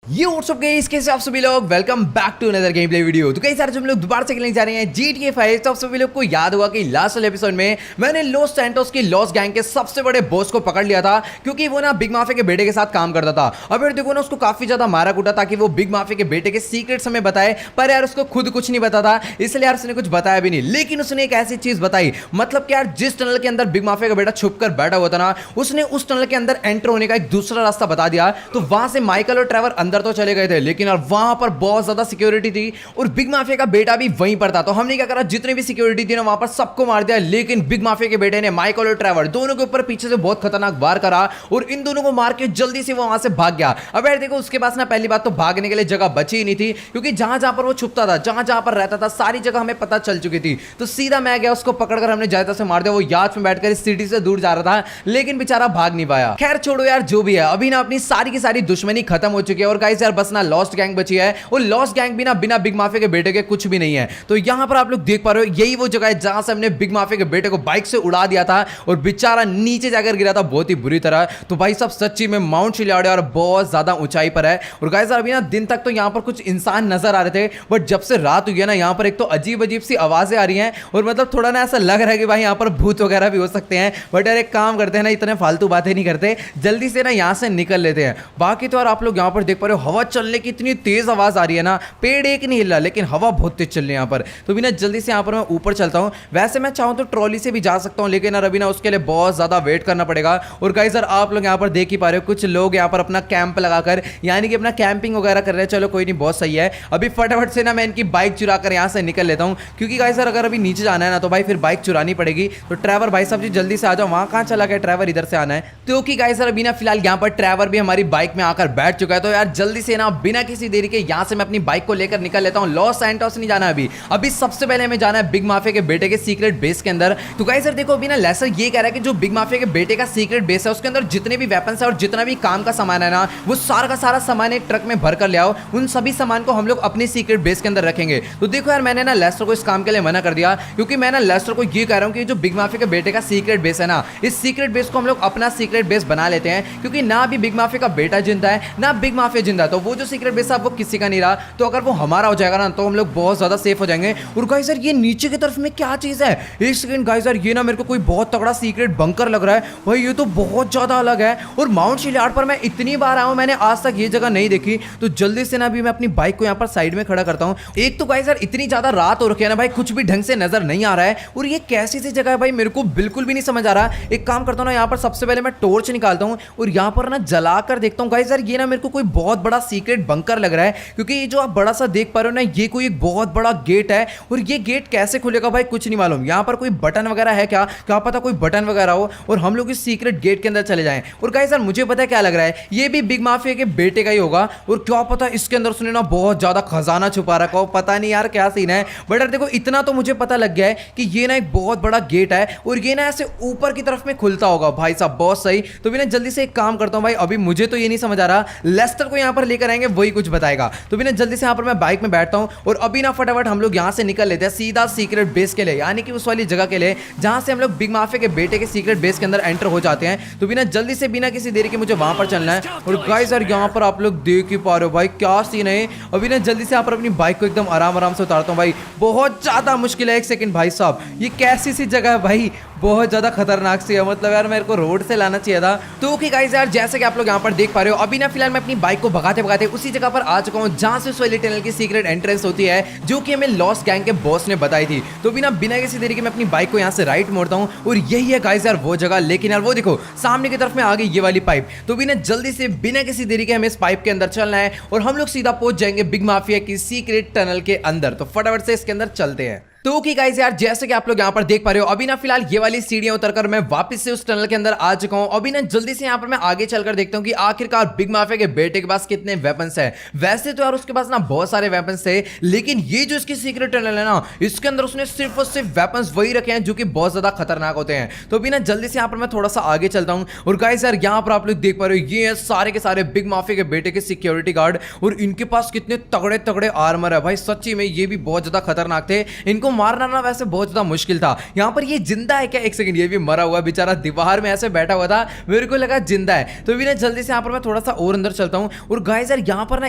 ये WhatsApp guys, कैसे आप सभी लोग। Welcome back to another game play video. तो गाइस आज हम लोग दोबारा से खेलने जा रहे हैं GTA 5। तो आप सभी लोग को याद होगा कि लास्ट वाले एपिसोड में मैंने लॉस सैंटोस की लॉस गैंग के सबसे बड़े बॉस को पकड़ लिया था, क्योंकि वो ना बिग माफिया के बेटे के साथ काम करता था। अब यार देखो ना, उसको काफी ज्यादा मारा कूटा ताकि वो बिग माफिया के बेटे के सीक्रेट्स हमें बताए, पर यार उसको खुद कुछ नहीं पता था, इसलिए यार उसने कुछ बताया भी नहीं। लेकिन उसने एक ऐसी चीज बताई, मतलब कि यार जिस टनल के अंदर बिग माफिया का बेटा छुप कर बैठा हुआ था ना, उसने उस टनल के अंदर एंटर होने का एक दूसरा रास्ता बता दिया। तो वहां से माइकल और ट्रेवर अंदर तो चले गए थे, लेकिन यार वहां पर बहुत ज्यादा सिक्योरिटी थी और बिग माफिया का बेटा भी वहीं पर था। तो हमने क्या करा, जितने भी सिक्योरिटी थी ना वहां पर सबको मार दिया। लेकिन बिग माफिया के बेटे ने माइकल और ट्रेवर दोनों के ऊपर पीछे से बहुत खतरनाक वार करा और इन दोनों को मार के जल्दी से वो वहां से भाग गया। अब यार देखो, उसके पास ना पहली बात तो भागने के लिए जगह बची ही नहीं थी, क्योंकि जहां जहां पर वो छुपता था, जहां जहां पर रहता था, सारी जगह हमें पता चल चुकी थी। तो सीधा मैं गया, उसको पकड़कर हमने ज्यादा से मार दिया। वो याच में बैठकर इस सिटी से दूर जा रहा था, लेकिन बेचारा भाग नहीं पाया। खैर छोड़ो यार, जो भी है, अभी ना अपनी सारी की सारी दुश्मनी खत्म हो चुकी है और गाइस यार बस ना लॉस्ट गैंग बची है। और लॉस्ट गैंग भी ना बिना बिग माफिया के बेटे के कुछ भी नहीं है। तो यहां पर आप लोग देख पा रहे हो, यही वो जगह है जहां से हमने बिग माफिया के बेटे को बाइक से उड़ा दिया था और बेचारा नीचे जाकर गिरा था बहुत ही बुरी तरह। तो भाई सब सच्ची में माउंट शिलाडे और बहुत ज्यादा ऊंचाई पर है। और गाइस अभी ना दिन तक तो यहां पर कुछ इंसान नजर आ रहे थे, बट जब से रात हुई है ना, यहां पर एक तो अजीब अजीब सी आवाजें आ रही हैं और मतलब थोड़ा ना ऐसा लग रहा है कि भाई यहां पर भूत वगैरह भी हो सकते हैं। बट यार एक काम करते हैं ना, इतने फालतू बातें नहीं करते, जल्दी से ना यहां से निकल लेते हैं। बाकी तो यार आप लोग यहां पर देख पा रहे हो, हवा चलने की इतनी तेज आवाज आ रही है ना, पेड़ एक नहीं हिल रहा, लेकिन हवा बहुत तेज चल रही है यहाँ पर। तो बिना जल्दी से यहाँ पर मैं ऊपर चलता हूँ। वैसे मैं चाहूँ तो ट्रॉली से भी जा सकता हूँ, लेकिन अभी ना उसके लिए बहुत ज़्यादा वेट करना पड़ेगा। और गाइस सर आप लोग यहाँ पर देख ही पा रहे हो, कुछ लोग यहाँ पर अपना कैंप लगाकर यानी कि अपना कैंपिंग वगैरह कर रहे हैं। चलो कोई नहीं, बहुत सही है। अभी फटाफट से ना मैं इनकी बाइक चुरा कर यहाँ से निकल लेता हूँ, क्योंकि गाइस सर अगर अभी नीचे जाना है ना तो भाई फिर बाइक चुरानी पड़ेगी। तो ट्रैवर भाई साहब जी जल्दी से आ जाओ। वहाँ कहाँ चला गया ट्रैवर? इधर से आना है। क्योंकि गाइस सर अभी ना फिलहाल यहाँ पर ट्रैवर भी हमारी बाइक में आकर बैठ चुका है। तो यार जल्दी से ना बिना किसी देरी के यहाँ से मैं अपनी बाइक को लेकर निकल लेता हूँ। लॉस सैंटोस नहीं जाना अभी सबसे पहले हमें जाना है बिग माफिया के बेटे के सीक्रेट बेस के अंदर। तो गाइस सर देखो, अभी ना लेसर ये कह रहा है कि जो बिग माफिया के बेटे का सीक्रेट बेस है उसके अंदर जितने भी वेपन्स है और जितना भी काम का सामान है ना, वो सारा का सारा सामान एक ट्रक में भर कर ले आओ। उन सभी सामान को हम लोग अपने सीक्रेट बेस के अंदर रखेंगे। तो देखो यार, मैंने ना लेसर को इस काम के लिए मना कर दिया, क्योंकि मैं ना लेसर को ये कह रहा हूँ कि जो बिग माफिया के बेटे का सीक्रेट बेस है ना, इस सीक्रेट बेस को हम लोग अपना सीक्रेट बेस बना लेते हैं, क्योंकि ना अभी बिग माफिया का बेटा जिंदा है ना बिग माफिया जिंदा है। तो वो जो सीक्रेट बेस है वो किसी का नहीं रहा। तो अगर वो हमारा हो जाएगा ना तो हम लोग बहुत ज्यादा सेफ हो जाएंगे। और गाइस यार ये नीचे की तरफ में क्या चीज है? एक सेकंड गाइस यार, ये ना मेरे को कोई बहुत तगड़ा सीक्रेट बंकर लग रहा है भाई। ये तो बहुत ज्यादा अलग है और माउंट शिलाड पर मैं इतनी बार आया हूं, मैंने आज तक ये जगह नहीं देखी। तो जल्दी से ना भी मैं अपनी बाइक को यहाँ पर साइड में खड़ा करता हूँ। एक तो गाइस यार इतनी ज्यादा रात हो रखी है ना भाई, कुछ भी ढंग से नजर नहीं आ रहा है और ये कैसी सी जगह है भाई, मेरे को बिल्कुल भी नहीं समझ आ रहा। एक काम करता हूँ ना, यहाँ पर सबसे पहले मैं टॉर्च निकालता हूँ और यहाँ पर ना जला कर देखता हूँ। गाइस यार ये ना मेरे को कोई बहुत बड़ा सीक्रेट बंकर लग रहा है, क्योंकि ये जो आप बड़ा सा देख पा रहे हो ना, ये कोई एक बहुत बड़ा गेट है। और ये गेट कैसे खुलेगा भाई कुछ नहीं मालूम। यहाँ पर कोई बटन वगैरह है क्या? क्या पता कोई बटन वगैरह हो और हम लोग इस सीक्रेट गेट के अंदर चले जाएं। और गाइस यार मुझे पता है क्या लग रहा है, ये भी बिग माफिया के बेटे का ही होगा। और क्या पता इसके अंदर उसने ना बहुत ज्यादा खजाना छुपा रखा हो, पता नहीं यार क्या सीन है। बट यार देखो, इतना तो मुझे पता लग गया है कि ये ना एक बहुत बड़ा गेट है और ये ना ऐसे ऊपर की तरफ में खुलता होगा। भाई साहब बहुत सही। तो बिना जल्दी से एक काम करता हूँ भाई, अभी मुझे तो ये नहीं समझ आ रहा, लेस्टर को यहाँ पर लेकर आएंगे, वही कुछ बताएगा। तो बिना जल्दी से यहाँ पर मैं बाइक में बैठता हूँ और अभी ना फटाफट हम लोग यहाँ से निकल लेते हैं सीधा सीक्रेट बेस के लिए, यानी कि उस वाली जगह के लिए जहां से हम लोग बिग माफिया के बेटे के सीक्रेट बेस के अंदर एंटर हो जाते हैं। तो बिना जल्दी से बिना किसी देरी के मुझे वहां पर चलना है। और गाइस यार यहाँ पर आप लोग देख ही पा रहे हो भाई क्या सीन है। अभी ना जल्दी से यहाँ पर अपनी बाइक को एकदम आराम आराम से उतारता हूँ भाई, बहुत ज्यादा मुश्किल है। एक सेकंड भाई साहब, ये कैसी सी जगह है भाई, बहुत ज्यादा खतरनाक सी है। मतलब यार मेरे को रोड से लाना चाहिए था। तो ओके गाइस यार, जैसे कि आप लोग यहाँ पर देख पा रहे हो, अभी ना फिलहाल मैं अपनी बाइक को भगाते भगाते उसी जगह पर आ चुका हूँ जहां से उस वाली टनल की सीक्रेट एंट्रेंस होती है, जो कि हमें लॉस्ट गैंग के बॉस ने बताई थी। तो बिना किसी देरी के मैं अपनी बाइक को यहाँ से राइट मोड़ता हूँ और यही है गाइस यार वो जगह। लेकिन यार वो देखो सामने की तरफ में आ गई ये वाली पाइप। तो बिना जल्दी से बिना किसी देरी के हमें इस पाइप के अंदर चलना है और हम लोग सीधा पहुंच जाएंगे बिग माफिया की सीक्रेट टनल के अंदर। तो फटाफट से इसके अंदर चलते हैं। तो ओके गाइस यार, जैसे कि आप लोग यहाँ पर देख पा रहे हो, अभी ना फिलहाल ये वाली सीढ़ियां उतरकर मैं वापस से उस टनल के अंदर आ चुका हूँ। अभी ना जल्दी से यहाँ पर मैं आगे चलकर देखता हूँ कि आखिरकार बिग माफिया के बेटे के पास कितने वेपन्स है। वैसे तो यार उसके पास ना बहुत सारे वेपन्स थे, लेकिन ये जो इसकी सीक्रेट टनल है ना, इसके अंदर उसने सिर्फ और सिर्फ वेपन्स वही रखे हैं जो कि बहुत ज्यादा खतरनाक होते हैं। तो अभी ना जल्दी से यहाँ पर मैं थोड़ा सा आगे चलता हूँ। और गाइस यार यहाँ पर आप लोग देख पा रहे हो, ये सारे के सारे बिग माफिया के बेटे के सिक्योरिटी गार्ड और इनके पास कितने तगड़े तगड़े आर्मर है भाई। सच्ची में ये भी बहुत ज्यादा खतरनाक थे, इनको मारना ना वैसे बहुत ज्यादा मुश्किल था। यहाँ पर ये जिंदा है क्या? एक सेकंड, ये भी मरा हुआ बेचारा दीवार में ऐसे बैठा हुआ था, मेरे को लगा जिंदा है। तो भी ना जल्दी से यहाँ पर मैं थोड़ा सा और अंदर चलता हूँ। और गाइस यार यहाँ पर ना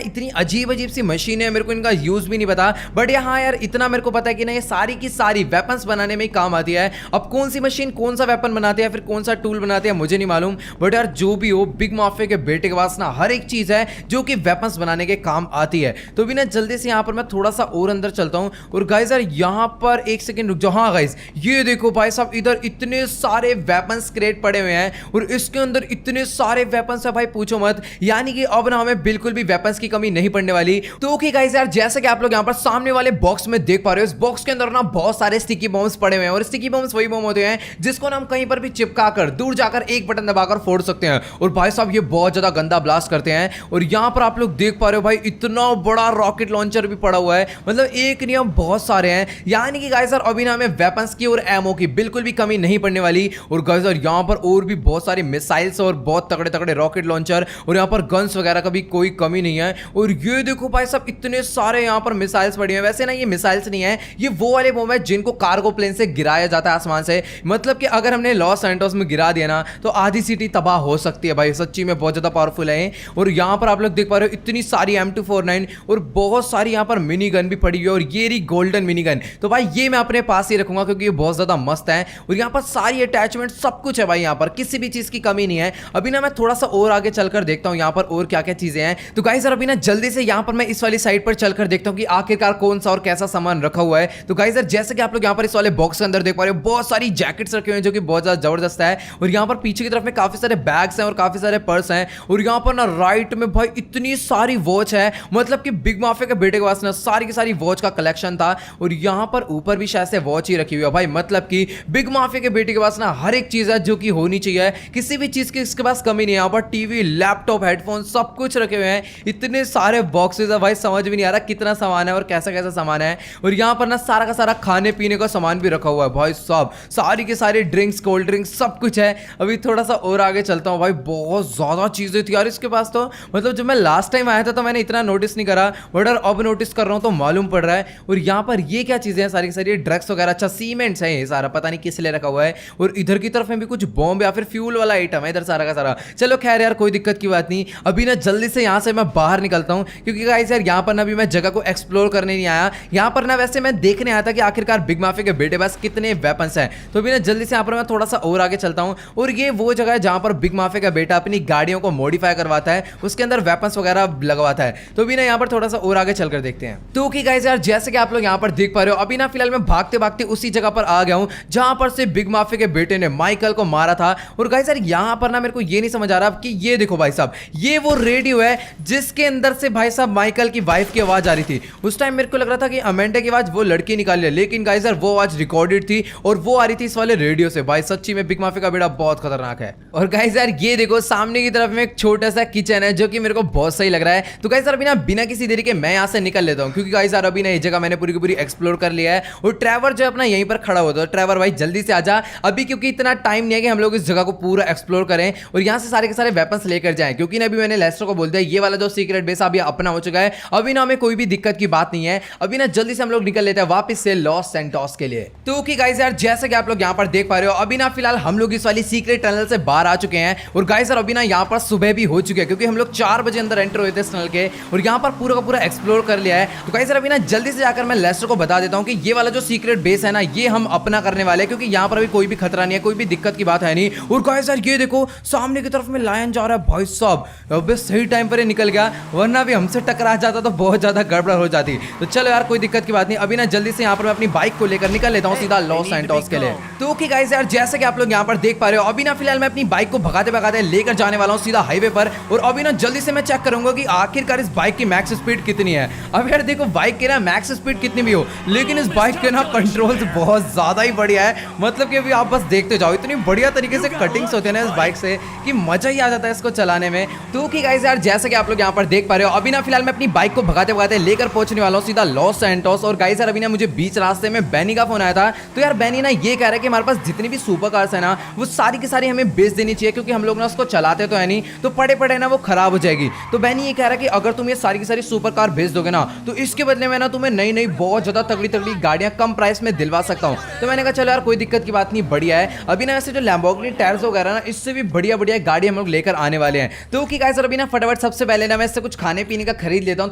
इतनी अजीब अजीब सी मशीन है, मेरे को इनका यूज भी नहीं पता, बट यहाँ यार इतना मेरे को पता है कि ना ये सारी की सारी वेपन्स बनाने में ही काम आती है। अब कौन सी मशीन कौन सा वेपन बनाती है, फिर कौन सा टूल बनाती है, मुझे नहीं मालूम, बट यार जो भी हो, बिग माफिया के बेटे के पास ना हर एक चीज है जो कि वेपन्स बनाने के काम आती है। तो भी ना जल्दी से यहाँ पर मैं थोड़ा सा और अंदर चलता हूँ। और गाइस यार यहाँ पर एक सेकंड रुक जाओ। हाँ गाइस, ये देखो भाई साहब, इधर इतने सारे वेपन्स क्रेट पड़े हुए हैं और इसके अंदर इतने सारे वेपन्स है भाई, पूछो मत। यानी कि अब ना हमें बिल्कुल भी वेपन्स की कमी नहीं पड़ने वाली। तो ओके गाइस यार, जैसे कि आप लोग यहाँ पर सामने वाले बॉक्स में देख पा रहे हो, इस बॉक्स के अंदर ना बहुत सारे स्टिकी बॉम्ब्स पड़े हुए हैं। और स्टिकी बॉम्ब्स वही बॉम्ब होते हैं जिसको ना हम कहीं पर भी चिपका कर दूर जाकर एक बटन दबाकर फोड़ सकते हैं। और भाई साहब ये बहुत ज्यादा गंदा ब्लास्ट करते हैं। और यहाँ पर आप लोग देख पा रहे हो भाई, इतना बड़ा रॉकेट लॉन्चर भी पड़ा हुआ है, मतलब एक नहीं हम बहुत सारे हैं। यानी कि गाइस यार अभी ना हमें वेपन्स की और एमो की बिल्कुल भी कमी नहीं पड़ने वाली। और गाइस यार यहाँ पर और भी बहुत सारी मिसाइल्स और बहुत तगड़े तगड़े रॉकेट लॉन्चर और यहाँ पर गन्स वगैरह का भी कोई कमी नहीं है। और ये देखो भाई साहब, इतने सारे यहाँ पर मिसाइल्स पड़ी हैं। वैसे ना ये मिसाइल्स नहीं है, ये वो वाले बम है जिनको कार्गो प्लेन से गिराया जाता है आसमान से। मतलब कि अगर हमने लॉस सैंटोस में गिरा दिया ना तो आधी सिटी तबाह हो सकती है भाई, सच्ची में बहुत ज्यादा पावरफुल है। और यहाँ पर आप लोग देख पा रहे हो इतनी सारी M249 और बहुत सारी यहाँ पर मिनी गन भी पड़ी हुई है। और ये रही गोल्डन मिनी गन, तो भाई ये मैं अपने पास ही रखूंगा क्योंकि ये बहुत ज्यादा मस्त है। और यहाँ पर सारी अटैचमेंट सब कुछ है भाई, यहाँ पर किसी भी चीज की कमी नहीं है। अभी ना मैं थोड़ा सा और आगे चलकर देखता हूँ यहाँ पर और क्या क्या चीजें हैं। तो गाइस यार अभी ना जल्दी से यहाँ पर मैं इस वाली साइड पर चलकर देखता हूँ कि आखिरकार कौन सा और कैसा सामान रखा हुआ है। तो गाइस यार जैसे कि आप लोग यहाँ पर इस वाले बॉक्स के अंदर देख पा रहे हो, बहुत सारी जैकेट्स रखे हुए हैं जो कि बहुत ज्यादा जबरदस्त है। और यहाँ पर पीछे की तरफ में काफी सारे बैग्स हैं और काफी सारे पर्स हैं। और यहाँ पर ना राइट में भाई इतनी सारी वॉच है, मतलब कि बिग माफिया के बेटे के पास ना सारी की सारी वॉच का कलेक्शन था। और यहाँ पर ऊपर भी शायद से वॉच ही रखी हुई है भाई, मतलब कि बिग माफिया के बेटे के पास ना हर एक चीज है जो कि होनी चाहिए, किसी भी चीज की इसके पास कमी नहीं है। यहाँ पर टीवी, लैपटॉप, हेडफोन सब कुछ रखे हुए हैं। इतने सारे बॉक्सेस है भाई, समझ भी नहीं आ रहा कितना सामान है और कैसा कैसा सामान है। और यहाँ पर ना सारा का सारा खाने पीने का सामान भी रखा हुआ है भाई साहब, सारी के सारी ड्रिंक्स, कोल्ड ड्रिंक्स सब कुछ है। अभी थोड़ा सा और आगे चलता हूँ भाई, बहुत ज्यादा चीजें थी यार इसके पास। तो मतलब जब मैं लास्ट टाइम आया था तो मैंने इतना नोटिस नहीं करा, बट अब नोटिस कर रहा हूँ तो मालूम पड़ रहा है। और यहाँ पर ये क्या चीजें हैं, सारी की सारी ड्रग्स वगैरह, अच्छा सीमेंट्स है ये सारा, पता नहीं किस लिए रखा हुआ है। और इधर की तरफ में भी कुछ बॉम्ब या फिर फ्यूल वाला आइटम है इधर सारा का सारा। चलो खैर यार कोई दिक्कत की बात नहीं। अभी ना जल्दी से यहाँ से मैं बाहर निकलता हूँ क्योंकि गाइस यार यहाँ पर ना अभी मैं जगह को एक्सप्लोर करने नहीं आया। यहाँ पर ना वैसे मैं देखने आया था कि आखिरकार बिग माफिया के बेटे पास कितने वेपन्स हैं। तो अभी ना जल्दी से यहाँ पर मैं थोड़ा सा और आगे चलता हूँ। और ये वो जगह है जहाँ पर बिग माफिया का बेटा अपनी गाड़ियों को मॉडिफाई करवाता है, उसके अंदर वेपन्स वगैरह लगवाता है। तो अभी ना यहाँ पर थोड़ा सा और आगे चलकर देखते हैं। तो ओके गाइस यार जैसे कि आप लोग यहाँ पर देख पा रहे हो, अभी ना फिलहाल मैं भागते भागते उसी जगह पर आ गया हूँ जहाँ पर से बिग माफिया के बेटे ने माइकल को मारा था। और गाइस यार यहाँ पर ना मेरे को ये नहीं समझ आ रहा कि ये देखो भाई साहब, ये वो रेडियो है जिसके अंदर से भाई साहब माइकल की वाइफ की आवाज आ रही थी। उस टाइम मेरे को लग रहा था कि अमेंडा की आवाज वो लड़की निकाल ले, लेकिन गाइस यार वो आवाज रिकॉर्डेड थी और वो आ रही थी इस वाले रेडियो से। भाई सच्ची में बिग माफिया का बेटा बहुत खतरनाक है। और गाइस यार ये देखो सामने की तरफ में एक छोटा सा किचन है जो कि मेरे को बहुत सही लग रहा है। तो गाइस यार अभी ना बिना किसी देरी के मैं यहाँ से निकल लेता हूँ क्योंकि गाइस यार अभी ना ये जगह मैंने पूरी की पूरी एक्सप्लोर कर लिया है। और ट्रेवर जो अपना यहीं पर खड़ा होता है, ट्रेवर भाई जल्दी से आजा अभी, क्योंकि इतना टाइम नहीं है कि हम लोग इस जगह को पूरा एक्सप्लोर करें और यहाँ से सारे के सारे वेपन्स लेकर जाएं। क्योंकि ना अभी मैंने लेस्टर को बोल दिया ये वाला जो सीक्रेट बेस अभी अपना हो चुका है, अभी ना हमें कोई भी दिक्कत की बात नहीं है। अभी ना जल्दी से हम लोग निकल लेते हैं वापस से लॉस सैंटोस के लिए। तो ओके गाइस यार जैसे कि आप लोग यहाँ पर देख पा रहे हो, अभी ना फिलहाल हम लोग इस वाली सीक्रेट टनल से बाहर आ चुके हैं। और गाइस यार अभी ना यहाँ पर सुबह भी हो चुकी है क्योंकि हम लोग 4 बजे अंदर एंटर हुए थे इस टनल के और यहाँ पर पूरा का पूरा एक्सप्लोर कर लिया है। तो गाइस यार अभी ना जल्दी से जाकर मैं लेस्टर को बता देता हूँ कि ये वाला जो सीक्रेट बेस है ना ये हम अपना करने वाले हैं क्योंकि यहाँ पर अभी कोई भी खतरा नहीं है, कोई भी दिक्कत की बात है नहीं। और गाइस यार ये देखो सामने की तरफ में लायन जा रहा है भाई साहब, अबे सही टाइम पर निकल गया, वरना भी हमसे टकरा जाता तो बहुत ज्यादा गड़बड़ हो जाती। तो चलो यार कोई दिक्कत की बात नहीं। अभी ना जल्दी से यहाँ पर मैं अपनी बाइक को लेकर निकल लेता हूँ सीधा लॉस सैंटोस के लिए। तो ओके गाइस यार जैसे कि आप लोग यहाँ पर देख पा रहे हो, अभी ना फिलहाल मैं अपनी बाइक को भगाते भगाते लेकर जाने वाला हूँ सीधा हाईवे पर। और अभी ना जल्दी से मैं चेक करूंगा कि आखिरकार इस बाइक की मैक्स स्पीड कितनी है। अब यार देखो बाइक के ना मैक्स स्पीड कितनी भी हो, लेकिन इस बाइक के ना कंट्रोल्स बहुत ज्यादा ही बढ़िया है। मतलब कि अभी आप बस देखते जाओ, इतनी बढ़िया तरीके से कटिंग्स होते हैं ना इस बाइक से कि मजा ही आ जाता है इसको चलाने में। तो ओके गाइस यार जैसे कि आप लोग यहाँ पर देख पा रहे हो, अभी ना फिलहाल मैं अपनी बाइक को भगाते भगाते लेकर पहुंचने वाला हूँ सीधा लॉस सैंटोस। और गाइस यार अभी ना मुझे बीच रास्ते में बैनी का फोन आया था। तो यार बैनी ना ये कह रहा है कि हमारे पास जितनी भी सुपर कार्स है ना वो सारी की सारी हमें बेच देनी चाहिए क्योंकि हम लोग ना उसको चलाते तो है नहीं, तो पड़े पड़े ना वो खराब हो जाएगी। तो बैनी ये कह रहा है कि अगर तुम ये सारी की सारी सुपर कार भेज दोगे ना तो इसके बदले में ना तुम्हें नई नई बहुत ज्यादा तगड़ी तगड़ी गाड़ियां कम प्राइस में दिलवा सकता हूँ। तो मैंने कहा चलो यार कोई दिक्कत की बात नहीं, बढ़िया है। अभी ना वैसे जो लैम्बोर्गिनी टायर्स वगैरह ना इससे भी बढ़िया बढ़िया गाड़ी हम लोग लेकर आने वाले हैं। तो कि गाइस अभी ना फटाफट सबसे पहले ना मैं इससे कुछ खाने पीने का खरीद लेता हूँ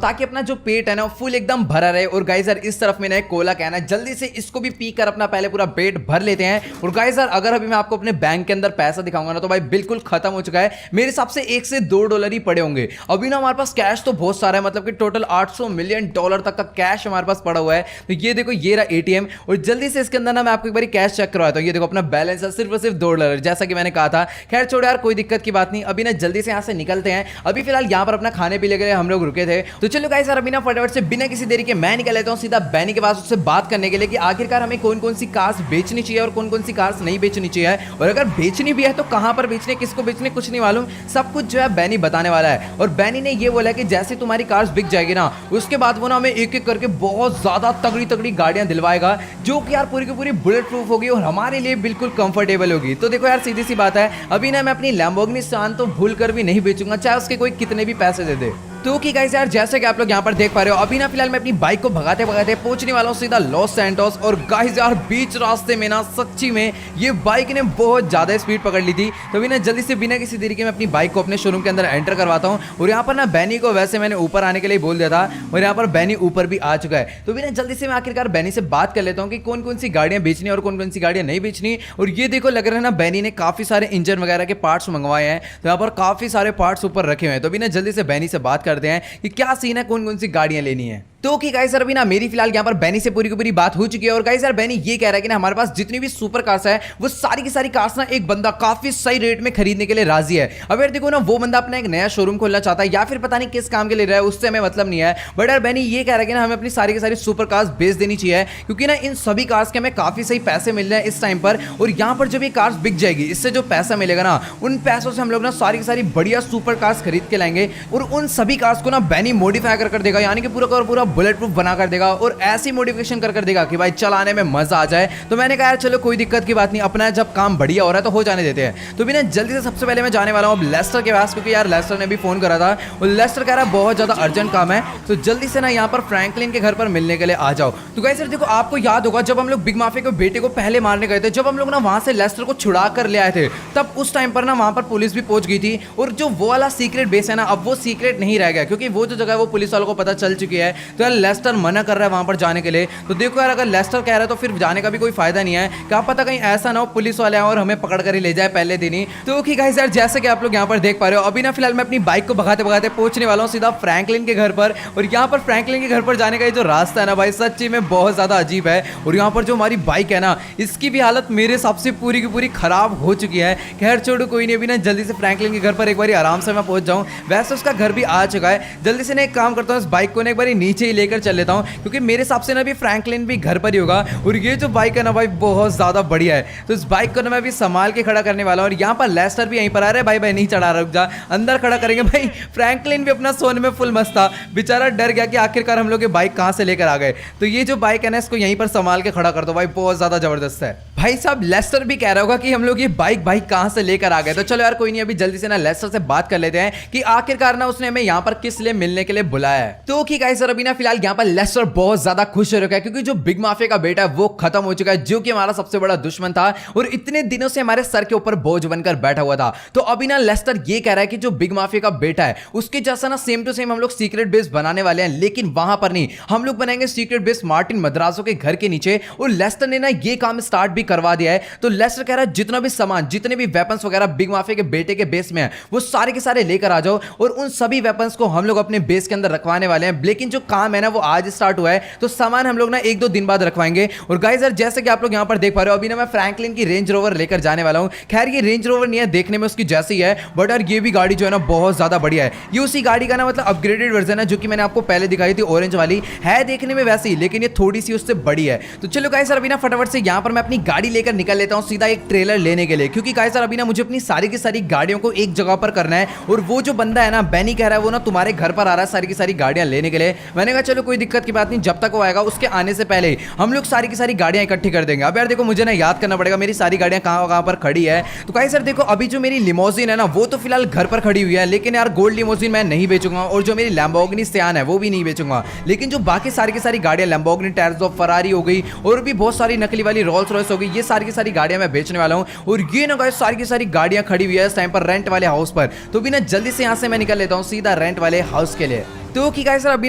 ताकि अपना जो पेट है ना फुल एकदम भरा रहे। और गाइस यार इस तरफ में ना एक कोला कैन है, जल्दी से इसको भी पी कर अपना पहले पूरा पेट भर लेते हैं। और गाइस यार अगर अभी मैं आपको अपने बैंक के अंदर पैसा दिखाऊंगा ना तो भाई बिल्कुल खत्म हो चुका है। मेरे हिसाब से $1 से $2 ही पड़े होंगे। अभी ना हमारे पास कैश तो बहुत सारा है, मतलब कि टोटल $800 मिलियन तक का कैश हमारे पास पड़ा हुआ है। तो ये देखो ये रहा एटीएम। और जल्दी से इसके अंदर ना मैं आपको एक बार कैश चेक करवाता हूँ। ये देखो अपना बैलेंस है सिर्फ और सिर्फ $2, जैसा कि मैंने कहा था। खैर छोड़ो यार कोई दिक्कत की बात नहीं, अभी ना जल्दी से यहाँ से निकलते हैं। अभी फिलहाल यहाँ पर अपना खाने पीने के लिए हम लोग रुके थे। तो चलो गाइस यार अभी ना फटाफट से बिना किसी देरी के मैं निकल लेता हूँ सीधा बैनी के पास उससे बात करने के लिए कि आखिरकार हमें कौन कौन सी कार्स बेचनी चाहिए और कौन कौन सी कार्स नहीं बेचनी चाहिए, और अगर बेचनी भी है तो कहां पर बेचने, किसको बेचने, कुछ नहीं मालूम। सब कुछ जो है बैनी बताने वाला है। और बैनी ने ये बोला कि जैसे तुम्हारी कार्स बिक जाएगी ना उसके बाद वो ना हमें एक एक करके बहुत ज्यादा तगड़ी तगड़ी गाड़ियां दिलवाएगा जो कि यार पूरी की पूरी बुलेट प्रूफ होगी और हमारे लिए बिल्कुल कंफर्टेबल होगी। तो देखो यार सीधी सी बात है, अभी ना मैं अपनी लैम्बोर्गिनी शान तो भूल कर भी नहीं बेचूंगा, चाहे उसके कोई कितने भी पैसे दे दे। तो कि गाइस यार जैसे कि आप लोग यहाँ पर देख पा रहे हो अभी ना फिलहाल मैं अपनी बाइक को भगाते भगाते पहुंचने वाला हूँ सीधा लॉस सैंटोस। और गाइस यार बीच रास्ते में ना सच्ची में ये बाइक ने बहुत ज्यादा स्पीड पकड़ ली थी। तो अभी ना जल्दी से बिना किसी देरी के मैं अपनी बाइक को अपने शोरूम के अंदर एंटर करवाता हूँ। और यहाँ पर ना बैनी को वैसे मैंने ऊपर आने के लिए बोल दिया था और यहाँ पर बैनी ऊपर भी आ चुका है। तो अभी ना जल्दी से मैं आखिरकार बैनी से बात कर लेता हूँ कि कौन कौन सी गाड़ियां बेचनी और कौन कौन सी गाड़ियां नहीं बेचनी। और ये देखो लग रहा है ना बैनी ने काफी सारे इंजन वगैरह के पार्ट्स मंगवाए हैं, तो यहाँ पर काफी सारे पार्ट्स ऊपर रखे हुए हैं। तो अभी ना जल्दी से बैनी से बात करते हैं कि क्या सीन है, कौन कौन सी गाड़ियां लेनी है। तो कि गाइस सर अभी ना मेरी फिलहाल यहाँ पर बैनी से पूरी की पूरी बात हो चुकी है। और गाइस यार बैनी ये कह रहा है कि ना हमारे पास जितनी भी सुपर कार्स है वो सारी की सारी कार्स ना एक बंदा काफी सही रेट में खरीदने के लिए राजी है। अब यार देखो ना वो बंदा अपना एक नया शोरूम खोलना चाहता है या फिर पता नहीं किस काम के लिए रहा है, उससे हमें मतलब नहीं है। बट यार बैनी ये कह रहा है कि ना हमें अपनी सारी की सारी सुपर कार्स बेच देनी चाहिए क्योंकि ना इन सभी कार्स के हमें काफी सही पैसे मिल रहे हैं इस टाइम पर। और यहाँ पर जब ये कार्स बिक जाएगी इससे जो पैसा मिलेगा ना उन पैसों से हम लोग ना सारी की सारी बढ़िया सुपर कार्स खरीद के लाएंगे और उन सभी कार्स को ना बैनी मॉडिफाई कर देगा, यानी कि पूरा का पूरा बुलेट प्रूफ बनाकर देगा और ऐसी मॉडिफिकेशन कर देगा कि भाई चलाने में मजा आ जाए। तो मैंने कहा यार चलो कोई दिक्कत की बात नहीं, अपना जब काम बढ़िया हो रहा है तो हो जाने देते हैं। तो भी ना जल्दी से सबसे पहले मैं जाने वाला हूँ अब लेस्टर के पास, क्योंकि यार लेस्टर ने भी फोन करा था और लेस्टर कह रहा है बहुत ज्यादा अर्जेंट काम है, तो जल्दी से ना यहाँ पर फ्रैंकलिन के घर पर मिलने के लिए आ जाओ। तो गाइस देखो आपको याद होगा जब हम लोग बिग माफिया के बेटे को पहले मारने गए थे, जब हम लोग ना वहां से लेस्टर को छुड़ा कर ले आए थे, तब उस टाइम पर ना वहां पर पुलिस भी पहुंच गई थी। और जो वो वाला सीक्रेट बेस है ना अब वो सीक्रेट नहीं रह गया क्योंकि वो जो जगह है वो पुलिस वालों को पता चल चुकी है। तो यार लेस्टर मना कर रहा है वहां पर जाने के लिए। तो देखो यार अगर लेस्टर कह रहा है तो फिर जाने का भी कोई फायदा नहीं है, क्या पता कहीं ऐसा ना हो पुलिस वाले और हमें पकड़ कर ही ले जाए पहले दिन ही। तो गाइस यार जैसे कि आप लोग यहाँ पर देख पा रहे हो अभी ना फिलहाल मैं अपनी बाइक को भगाते भगाते पहुंचने वाला हूँ सीधा फ्रैंकलिन के घर पर। और यहाँ पर फ्रैंकलिन के घर पर जाने का जो रास्ता है ना भाई सच्ची में बहुत ज्यादा अजीब है। और यहाँ पर जो हमारी बाइक है ना इसकी भी हालत मेरे हिसाब से पूरी की पूरी खराब हो चुकी है। खैर छोड़ो कोई नहीं, अभी ना जल्दी से फ्रैंकलिन के घर पर एक बार आराम से मैं पहुंच जाऊँ। वैसे उसका घर भी आ चुका है, जल्दी से ना एक काम करता हूँ इस बाइक को ना एक बार नीचे ही लेकर चल लेता हूँ क्योंकि मेरे हिसाब से ना भी फ्रैंकलिन भी घर पर ही होगा। और ये जो बाइक है ना भाई बहुत ज्यादा बढ़िया है, तो इस बाइक को ना मैं भी संभाल के खड़ा करने वाला हूँ। और यहाँ पर लेस्टर भी यहीं पर आ रहा है, भाई भाई नहीं चढ़ा रुक जा, अंदर खड़ा करेंगे। भाई फ्रैंकलिन भी अपना सोने में फुल मस्त था, बेचारा डर गया कि आखिरकार हम लोग ये बाइक कहाँ से लेकर आ गए। तो ये जो बाइक है ना इसको यहीं पर संभाल के खड़ा कर दो भाई, बहुत ज्यादा जबरदस्त है। भाई साहब लेस्टर भी कह रहा होगा कि हम लोग ये बाइक कहाँ से लेकर आ गए। तो चलो यार कोई नहीं, अभी जल्दी से ना लेस्टर से बात कर लेते हैं कि आखिरकार ना उसने हमें यहाँ पर किस लिए मिलने के लिए बुलाया है। तो गाइस अभी ना फिलहाल यहाँ पर लेस्टर बहुत ज्यादा खुश हो रखा है क्योंकि जो बिग माफिया का बेटा है वो खत्म हो चुका है, जो कि हमारा सबसे बड़ा दुश्मन था और इतने दिनों से हमारे सर के ऊपर बोझ बनकर बैठा हुआ था। तो अभी ना लेस्टर ये कह रहा है कि जो बिग माफिया का बेटा है उसके जैसा ना सेम टू सेम हम लोग सीक्रेट बेस बनाने वाले हैं, लेकिन वहां पर नहीं, हम लोग बनाएंगे सीक्रेट बेस मार्टिन मद्रासो के घर के नीचे। और लेस्टर ने ना ये काम स्टार्ट भी करवा दिया है। तो लेस्टर कह रहा है जितना भी सामान, जितने भी वेपन्स वगैरह बिग माफिया के बेटे के बेस में है वो सारे के सारे लेकर आ जाओ और उन सभी वेपन्स को हम लोग अपने बेस के अंदर रखवाने वाले हैं। लेकिन जो काम है ना वो आज स्टार्ट हुआ है, तो सामान हम लोग ना 1-2 दिन बाद रखवाएंगे। और गाइस यार जैसे कि आप लोग यहां पर देख पा रहे हो अभी ना मैं फ्रैंकलिन की रेंज रोवर लेकर जाने वाला हूं। खैर ये रेंज रोवर नहीं है, देखने में उसकी जैसी है, बट यार ये भी गाड़ी जो है ना बहुत ज्यादा बढ़िया है। ये उसी गाड़ी का ना मतलब अपग्रेडेड वर्जन है जो कि मैंने आपको पहले दिखाई थी, ऑरेंज वाली है, देखने में वैसी लेकिन ये थोड़ी सी उससे बड़ी है। तो चलो गाइस यार अभी ना फटाफट से यहां पर मैं अपनी गाड़ी लेकर निकल लेता हूँ सीधा एक ट्रेलर लेने के लिए, क्योंकि गाइस यार अभी ना मुझे अपनी सारी की सारी गाड़ियों को एक जगह पर करना है। और वो जो बंदा है ना बेनी कह रहा है वो ना तुम्हारे घर पर आ रहा है सारी की सारी गाड़ियां लेने के लिए। मैंने कहा चलो कोई दिक्कत की बात नहीं, जब तक वो आएगा उसके आने से पहले हम लोग सारी की सारी गाड़ियां इकट्ठी कर देंगे। अब यार देखो मुझे ना याद करना पड़ेगा मेरी सारी गाड़ियां कहाँ पर खड़ी है। तो गाइस यार देखो अभी जो मेरी लिमोजिन है ना वो तो फिलहाल घर पर खड़ी हुई है, लेकिन यार गोल्ड लिमोजिन मैं नहीं बेचूंगा और जो मेरी लैम्बोर्गिनी सियान है वो भी नहीं बेचूंगा। लेकिन जो बाकी सारी की सारी गाड़ियां लैम्बोर्गिनी टैरज़ो, फरारी हो गई और भी बहुत सारी नकली वाली रोल्स रॉयस हो गई, ये सारी की सारी गाड़ियां मैं बेचने वाला हूं। और ये ना गाइस सारी की सारी गाड़ियां खड़ी हुई है इस टाइम पर रेंट वाले हाउस पर। तो भी ना जल्दी से यहां से मैं निकल लेता हूं सीधा रेंट वाले हाउस के लिए। तो कि गाइस सर अभी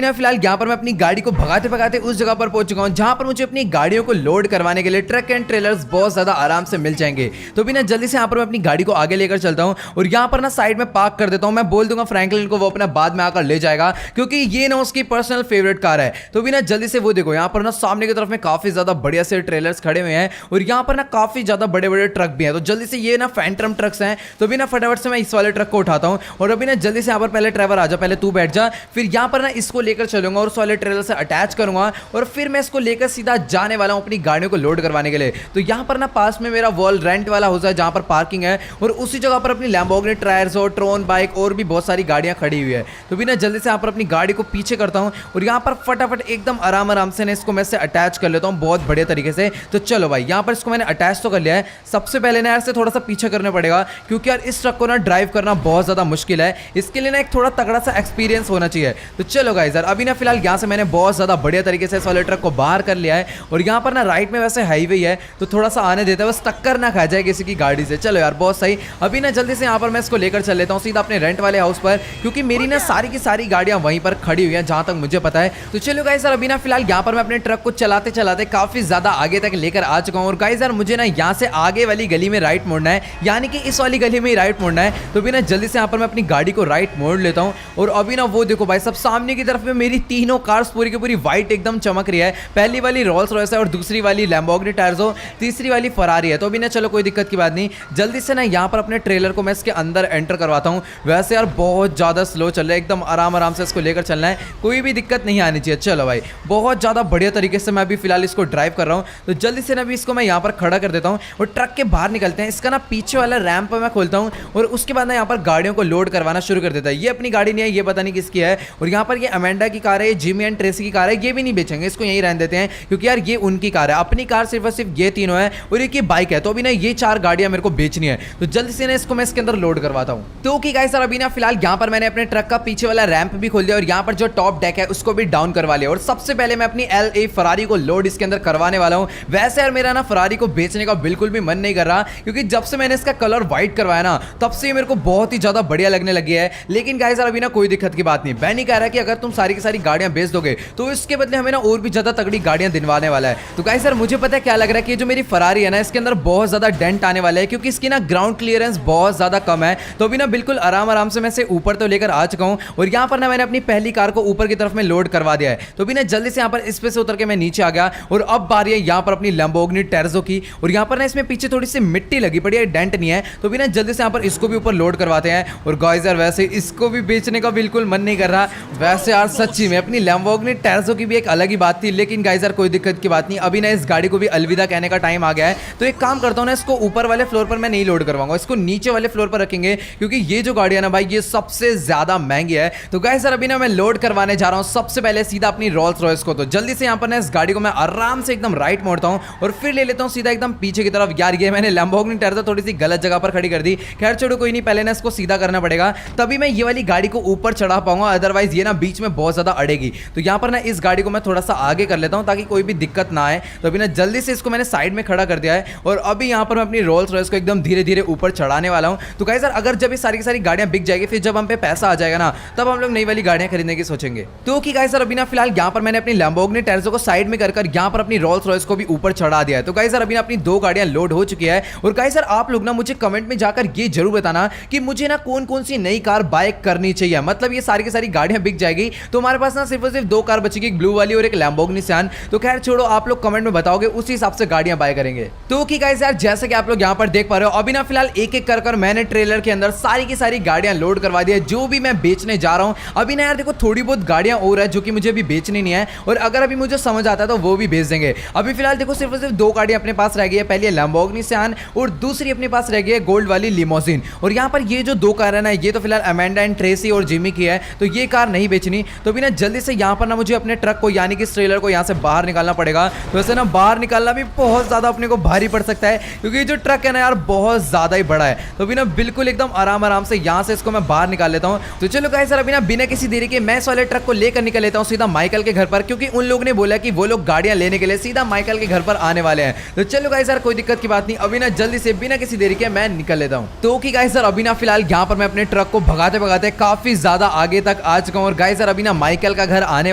ना फिलहाल यहाँ पर मैं अपनी गाड़ी को भगाते भगाते उस जगह पर पहुंच चुका हूँ जहां पर मुझे अपनी गाड़ियों को लोड करवाने के लिए ट्रक एंड ट्रेलर्स बहुत ज्यादा आराम से मिल जाएंगे। तो भी ना जल्दी से यहाँ पर मैं अपनी गाड़ी को आगे लेकर चलता हूँ और यहाँ पर ना साइड में पार्क कर देता हूँ। मैं बोल दूंगा फ्रैंकलिन को, वो अपना बाद में आकर ले जाएगा क्योंकि ये ना उसकी पर्सनल फेवरेट कार है। तो भी ना जल्दी से वो देखो यहाँ पर ना सामने की तरफ में काफी ज्यादा बढ़िया से ट्रेलर्स खड़े हुए हैं और यहाँ पर ना काफी ज्यादा बड़े बड़े ट्रक भी हैं। तो जल्दी से ये ना फैंटम ट्रक्स हैं। तो भी ना फटाफट से मैं इस वाले ट्रक को उठाता हूँ और अभी ना जल्दी से यहाँ पर पहले ड्राइवर आ जा, पहले तू बैठ जा, फिर यहाँ पर ना इसको लेकर चलूंगा और उस वाले ट्रेलर से अटैच करूंगा और फिर मैं इसको लेकर सीधा जाने वाला हूं अपनी गाड़ियों को लोड करवाने के लिए। तो यहां पर ना पास में मेरा वर्ल्ड रेंट वाला हाउस है जहां पर पार्किंग है और उसी जगह पर अपनी लैम्बोर्गिनी ट्रायर्सो, ट्रोन बाइक और भी बहुत सारी गाड़ियां खड़ी हुई है। तो भी ना जल्दी से यहां पर अपनी गाड़ी को पीछे करता हूं और यहां पर फटाफट एकदम आराम से इसको मैं अटैच कर लेता हूं बहुत बढ़िया तरीके से। तो चलो भाई यहां पर इसको मैंने अटैच तो कर लिया है। सबसे पहले ना यार से थोड़ा सा पीछे करना पड़ेगा क्योंकि यार इस ट्रक को ना ड्राइव करना बहुत ज्यादा मुश्किल है। इसके लिए ना एक थोड़ा तगड़ा सा एक्सपीरियंस होना चाहिए। तो चलो गाइस यार अभी ना फिलहाल यहाँ से मैंने बहुत ज्यादा बढ़िया तरीके से इस वाले ट्रक को बाहर कर लिया है और यहाँ पर ना राइट में वैसे हाईवे है तो थोड़ा सा आने देता है, बस टक्कर ना खा जाए किसी की गाड़ी से। चलो यार बहुत सही। अभी ना जल्दी से यहाँ पर मैं इसको लेकर चल लेता हूँ सीधा अपने रेंट वाले हाउस पर क्योंकि मेरी ना सारी की सारी गाड़ियां वहीं पर खड़ी हुई हैं जहां तक मुझे पता है। तो चलो गाइस यार अभी ना फिलहाल यहाँ पर मैं अपने ट्रक को चलाते चलाते काफी ज्यादा आगे तक लेकर आ चुका हूँ और गाइस यार मुझे ना यहाँ से आगे वाली गली में राइट मोड़ना है, यानी कि इस वाली गली में ही राइट मोड़ना है। तो भी ना जल्दी से यहाँ पर मैं अपनी गाड़ी को राइट मोड़ लेता हूँ और अभी ना वो देखो भाई सब सामने की तरफ में मेरी तीनों कार्स पूरी की पूरी व्हाइट एकदम चमक रही है। पहली वाली रोल्स रॉयस है और दूसरी वाली लैम्बोर्गिनी टैरज़ो, तीसरी वाली फरारी है। तो अभी ना चलो कोई दिक्कत की बात नहीं, जल्दी से ना यहाँ पर अपने ट्रेलर को मैं इसके अंदर एंटर करवाता हूँ। वैसे यार बहुत ज़्यादा स्लो चल रहा है, एकदम आराम से इसको लेकर चलना है, कोई भी दिक्कत नहीं आनी चाहिए। चलो भाई बहुत ज़्यादा बढ़िया तरीके से मैं अभी फिलहाल इसको ड्राइव कर रहा हूँ। तो जल्दी से ना अभी इसको मैं यहाँ पर खड़ा कर देता हूँ और ट्रक के बाहर निकलते हैं। इसका ना पीछे वाला रैंप मैं खोलता हूँ और उसके बाद ना यहाँ पर गाड़ियों को लोड करवाना शुरू कर देता है। ये अपनी गाड़ी नहीं है, ये पता नहीं किसकी है। और यहाँ पर ये अमेंडा की कार है, जिमी एंड ट्रेसी की कार है, ये भी नहीं बेचेंगे, इसको यहीं रहने देते हैं क्योंकि यार ये उनकी कार है। अपनी कार सिर्फ और सिर्फ ये तीनों है और एक ये बाइक है। तो अभी ना ये चार गाड़ियां मेरे को बेचनी है। तो जल्दी से ना इसको मैं इसके अंदर लोड करवाता हूं। तो कि गाइस सर अभी ना फिलहाल यहाँ पर मैंने अपने ट्रक का पीछे वाला रैंप भी खोल दिया और यहाँ पर जो टॉप डेक है उसको भी डाउन करवा लिया और सबसे पहले मैं अपनी LA फरारी को लोड इसके अंदर करवाने वाला हूँ। वैसे यार मेरा ना फरारी को बेचने का बिल्कुल भी मन नहीं कर रहा क्योंकि जब से मैंने इसका कलर व्हाइट करवाया ना तब से मेरे को बहुत ही ज्यादा बढ़िया लगने लगी है। लेकिन गाइस यार अभी ना कोई दिक्कत की बात नहीं, बैनी कह रहा है कि अगर तुम सारी की सारी गाड़ियां बेच दोगे तो इसके बदले हमें ना और भी ज्यादा तगड़ी गाड़ियां दिलवाने वाला है। तो गाइस सर मुझे पता है क्या लग रहा है कि जो मेरी फरारी है ना इसके अंदर बहुत ज्यादा डेंट आने वाला है क्योंकि इसकी ना ग्राउंड क्लियरेंस बहुत ज्यादा कम है। तो अभी ना बिल्कुल आराम से मैं इसे ऊपर तो लेकर आ चुका हूं और यहाँ पर ना मैंने अपनी पहली कार को ऊपर की तरफ में लोड करवा दिया है। तो अभी ना जल्दी से यहाँ पर इस पे से उतर के मैं नीचे आ गया और अब बारी है यहाँ पर अपनी लैम्बोर्गिनी टैरज़ो की और यहाँ पर ना इसमें पीछे थोड़ी सी मिट्टी लगी पड़ी है, डेंट नहीं है। तो अभी ना जल्दी से यहाँ पर इसको भी ऊपर लोड करवाते हैं और गाइस यार वैसे इसको भी बेचने का बिल्कुल मन नहीं कर रहा। वैसे यार सच्ची में अपनी लैम्बोर्गिनी टैरज़ो की भी एक अलग ही बात थी, लेकिन गाइस यार कोई दिक्कत की बात नहीं, अभी ना इस गाड़ी को भी अलविदा कहने का टाइम आ गया है। तो एक काम करता हूँ ना, इसको ऊपर वाले फ्लोर पर मैं नहीं लोड करवाऊंगा, इसको नीचे वाले फ्लोर पर रखेंगे क्योंकि ये जो गाड़ी है ना भाई ये सबसे ज्यादा महंगी है। तो गाइस यार अभी ना मैं लोड करवाने जा रहा हूँ सबसे पहले सीधा अपनी रोल्स रॉयस को। तो जल्दी से यहाँ पर ना इस गाड़ी को मैं आराम से एकदम राइट मोड़ता हूँ और फिर ले लेता हूँ सीधा एकदम पीछे की तरफ। यार ये मैंने लैम्बोर्गिनी टैरज़ो थोड़ी सी गलत जगह पर खड़ी कर दी, खैर छोड़ो कोई नहीं, पहले ना इसको सीधा करना पड़ेगा तभी मैं ये वाली गाड़ी को ऊपर चढ़ा पाऊंगा, अदरवाइज ये ना बीच में बहुत ज्यादा अड़ेगी। तो यहाँ पर ना इस गाड़ी को मैं थोड़ा सा आगे कर लेता हूँ ताकि कोई भी दिक्कत ना आए। तो अभी ना जल्दी से इसको मैंने साइड में खड़ा कर दिया है और अभी यहाँ पर मैं अपनी रोल्स रॉयस को एकदम धीरे धीरे ऊपर चढ़ाने वाला हूँ। तो गाइस यार अगर जब ये सारी की सारी गाड़ियां बिक जाएगी फिर जब हम पे पैसा आ जाएगा ना तब हम लोग नई वाली गाड़ियां खरीदने की सोचेंगे। तो कि गाइस यार अभी ना फिलहाल यहाँ पर मैंने अपनी लैम्बोर्गिनी टैरज़ो को साइड में कर यहाँ पर अपनी रोल्स रॉयस को भी ऊपर चढ़ा दिया है। तो गाइस यार अभी ना अपनी दो गाड़ियां लोड हो चुकी है और गाइस यार आप लोग ना मुझे कमेंट में जाकर ये जरूर बताना कि मुझे ना कौन कौन सी नई कार बाय करनी चाहिए। मतलब ये सारी की सारी गाड़ियां में बिक जाएगी तो हमारे पास ना सिर्फ और सिर्फ 2 कार बचेगी, एक ब्लू वाली और एक लैम्बोर्गिनी सियान। तो खैर छोड़ो, आप लोग कमेंट में बताओगे, उसी हिसाब से गाड़ियां बाय करेंगे। तो कि गाइस यार, जैसे कि आप लोग यहां पर देख पा रहे हो, अभी ना फिलहाल एक एक कर मैंने ट्रेलर के अंदर सारी की सारी गाड़ियां लोड करवा दी है जो भी मैं बेचने जा रहा हूं। अभी ना यार देखो, थोड़ी बहुत गाड़ियां और है जो कि मुझे अभी बेचनी नहीं है, और अगर अभी मुझे समझ आता है तो वो भी बेच देंगे। अभी फिलहाल देखो, सिर्फ और सिर्फ 2 गाड़ियां अपने पास रह गई है। पहली है लैम्बोर्गिनी सियान और दूसरी अपने पास रह गई है गोल्ड वाली लिमोजिन। और यहां पर ये जो 2 कार है ना, ये तो फिलहाल अमेंडा एंड ट्रेसी और जिमी की है, तो ये कार नहीं बेचनी। तो भी ना जल्दी से यहां पर ना मुझे अपने ट्रक को यानी कि इस ट्रेलर को यहां से बाहर निकालना पड़ेगा। तो वैसे ना बाहर निकालना भी बहुत ज्यादा अपने को भारी पड़ सकता है, क्योंकि ये जो ट्रक है ना यार, बहुत ज्यादा ही बड़ा है। तो भी ना बिल्कुल एकदम आराम से यहां से इसको मैं बाहर निकाल लेता हूं। तो चलो गाइस, अभी ना बिना किसी देरी के मैं इस वाले ट्रक को लेकर निकल लेता हूं सीधा माइकल के घर पर, क्योंकि उन लोगों ने बोला कि वो लोग गाड़ियां लेने के लिए सीधा माइकल के घर पर आने वाले हैं। तो चलो गाइस यार, कोई दिक्कत की बात नहीं, अभी ना जल्दी से बिना किसी देरी के मैं निकल लेता हूं। तो कि गाइस यार, अभी ना फिलहाल यहां पर मैं अपने ट्रक को भगाते भगाते काफी ज्यादा आगे तक आ चुका हूं। और गाइस यार, अभी ना माइकल का घर आने